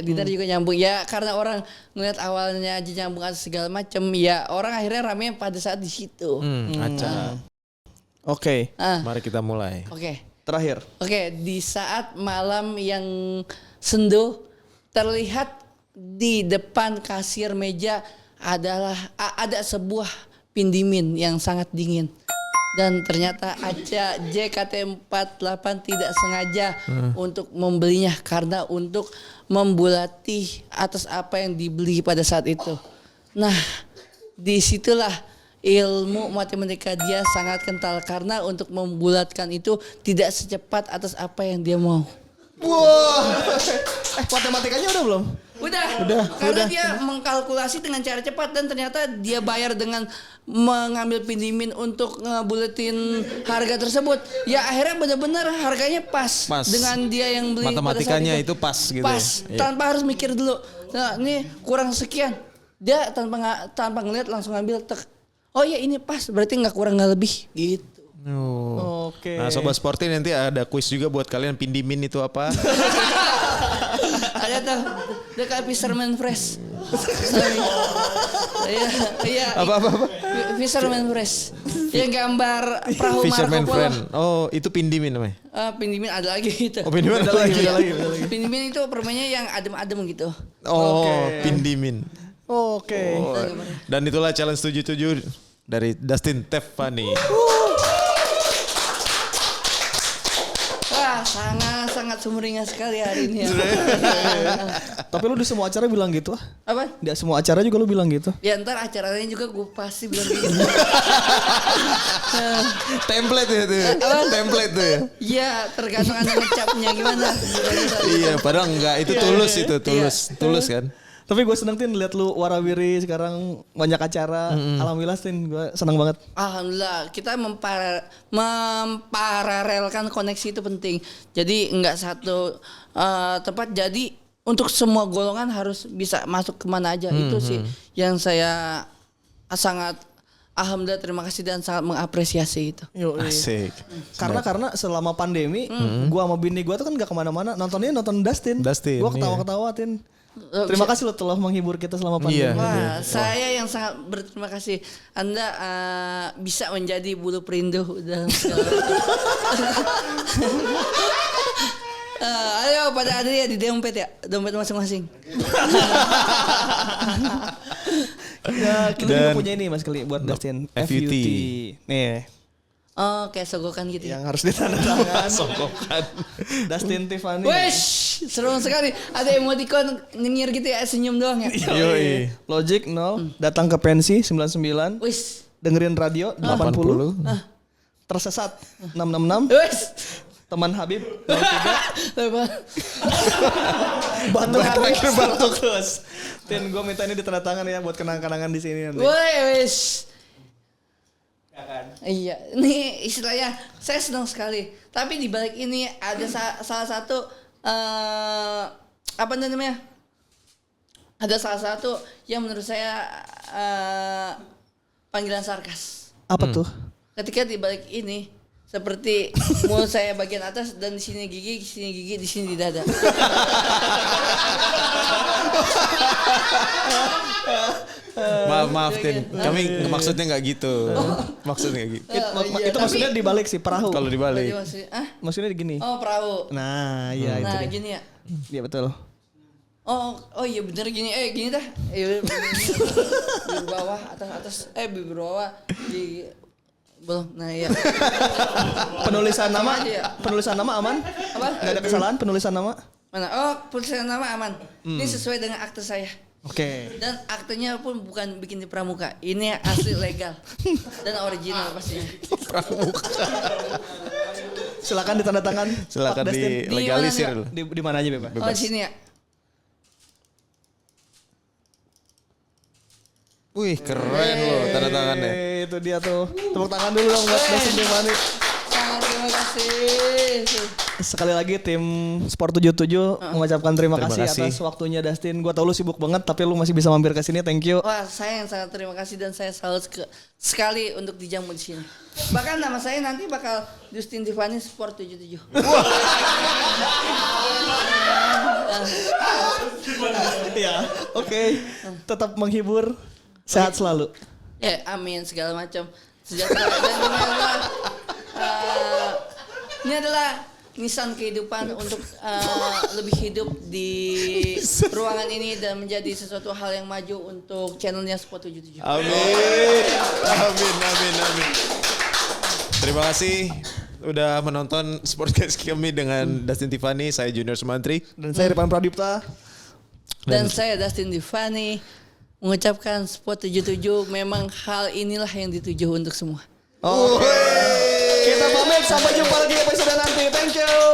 S3: Dinar juga nyambung ya karena orang ngeliat awalnya aja nyambung atau segala macem ya orang akhirnya rame pada saat di situ.
S1: Aca.
S2: Oke.
S1: Mari kita mulai.
S3: Oke.
S2: Terakhir.
S3: Oke, di saat malam yang sendu terlihat di depan kasir meja ada sebuah pindimin yang sangat dingin. Dan ternyata Aca JKT48 tidak sengaja untuk membelinya karena untuk membulati atas apa yang dibeli pada saat itu. Nah, disitulah ilmu matematika dia sangat kental karena untuk membulatkan itu tidak secepat atas apa yang dia mau.
S2: Wow. Matematikanya udah belum?
S3: Udah. Karena dia mengkalkulasi dengan cara cepat dan ternyata dia bayar dengan mengambil pinjamin untuk ngebuletin harga tersebut. Ya akhirnya benar-benar harganya pas dengan dia yang beli.
S1: Matematikanya itu pas gitu.
S3: Pas,
S1: ya?
S3: tanpa harus mikir dulu. Nah, ini kurang sekian. Dia tanpa ngeliat langsung ngambil tek. Oh ya ini pas, berarti nggak kurang nggak lebih gitu.
S1: Oh.
S2: Oke.
S1: Nah Sobat Sporty nanti ada kuis juga buat kalian pindimin itu apa.
S3: Ada tuh dekat Fisherman Fresh. Iya.
S1: Apa?
S3: Fisherman Fresh. Yang gambar perahu
S1: Fisherman
S3: Marco Polo.
S1: Friend. Oh itu pindimin namanya.
S3: Pindimin ada lagi gitu.
S1: Oh pindimin ada lagi.
S3: Pindimin itu permainnya yang adem-adem gitu.
S1: Oh
S2: Oke.
S1: pindimin.
S2: Oke.
S1: Oh, dan itulah challenge 77 dari Dustin Tefani.
S3: Wah, Wah, sangat sumringah sekali hari ini ya.
S2: Tapi lu di semua acara bilang gitu ah?
S3: Apa?
S2: Di semua acara juga lu bilang gitu?
S3: Ya ntar acaranya juga gue pasti bilang gitu.
S1: Template ya tuh. Template tuh ya.
S3: Iya, tergantung anda ngecapnya gimana.
S1: Iya, padahal enggak, itu tulus itu, tulus kan.
S2: Tapi gue seneng Tin lihat lu warawiri sekarang banyak acara. Alhamdulillah Tin, gue seneng banget.
S3: Alhamdulillah, kita memparalelkan koneksi itu penting. Jadi enggak satu tempat, jadi untuk semua golongan harus bisa masuk kemana aja. Itu sih yang saya sangat alhamdulillah terima kasih dan sangat mengapresiasi itu.
S1: Asik.
S2: Karena selama pandemi, gua sama bini gua tuh kan gak kemana-mana, nonton Dustin. Gua ketawa-ketawa Tin. Terima kasih lo telah menghibur kita selama pandemi.
S3: Wah, saya yang sangat berterima kasih. Anda bisa menjadi bulu perindu dalam segala ayo pada ada ya di dompet ya, dompet masing-masing.
S2: Ya, kita juga punya ini Mas Keli buat Dustin FUT. Nih.
S3: Oh, kayak sogokan gitu ya.
S2: Yang harus ditandatangan. Sogokan. Dustin Tiffany.
S3: Wesh, seru sekali. Ada emoticon nyengir gitu ya, senyum doang ya.
S2: Yoi. Logic 0, datang ke pensi 99.
S3: Wesh.
S2: Dengerin radio 80. Tersesat 666.
S3: Wesh.
S2: Teman Habib 03. Batuk terus. Tin, gue minta ini ditandatangan ya buat kenang-kenangan di sini nanti.
S3: Wesh. Iya, ini istilahnya saya senang sekali. Tapi di balik ini ada salah satu apa namanya? Ada salah satu yang menurut saya panggilan sarkas.
S2: Apa tuh?
S3: Ketika di balik ini seperti mulut saya bagian atas dan di sini gigi, di sini di dada.
S1: Maaf Tin, kami maksudnya nggak gitu. Maksudnya gitu.
S2: Itu maksudnya dibalik sih perahu.
S1: Kalau dibalik.
S2: Maksudnya gini.
S3: Oh, perahu.
S2: Nah, iya itu.
S3: Nah,
S2: dia.
S3: gini ya.
S2: Iya betul.
S3: Oh iya bener gini. Gini dah. Bibir bawah, atas. Bibir bawah di belum. Nah, iya.
S2: Penulisan nama
S3: aja ya?
S2: Penulisan nama aman?
S3: Apa?
S2: Gak ada kesalahan penulisan nama?
S3: Mana? Oh, penulisan nama aman. Ini sesuai dengan akte saya.
S2: Oke.
S3: Dan aktenya pun bukan bikin di pramuka. Ini asli legal dan original pastinya.
S1: Pramuka.
S2: Silakan ditandatangan.
S1: Silakan
S2: Pak Dustin.
S1: dilegalisir dulu.
S2: Di mana aja Bebas?
S3: Oh, di sini ya.
S1: Wih, keren loh tanda tangannya.
S2: Itu dia tuh. Tepuk tangan dulu dong buat Dustin Tiffany.
S3: Terima kasih.
S2: Sekali lagi tim Sport 77 mengucapkan terima kasih atas waktunya Dustin. Gua tau lu sibuk banget tapi lu masih bisa mampir ke sini. Thank you.
S3: Wah, saya yang sangat terima kasih dan saya salut sekali untuk dijamu di sini. Bahkan nama saya nanti bakal Dustin Tiffany Sport 77.
S2: Ya, oke. Tetap menghibur. Sehat selalu.
S3: Ya, amin segala macam. Sejahtera dan ini adalah nisan kehidupan untuk lebih hidup di ruangan ini dan menjadi sesuatu hal yang maju untuk channelnya Sport 77.
S1: Amin. Terima kasih udah menonton Sportcast kami dengan Dustin Tiffany. Saya Junior Sumantri
S2: dan saya Irfan Pradipta.
S3: Dan saya Dustin Tiffany mengucapkan Sport 77 memang hal inilah yang dituju untuk semua.
S2: Kita pamit sampai jumpa lagi episode nanti. Thank you.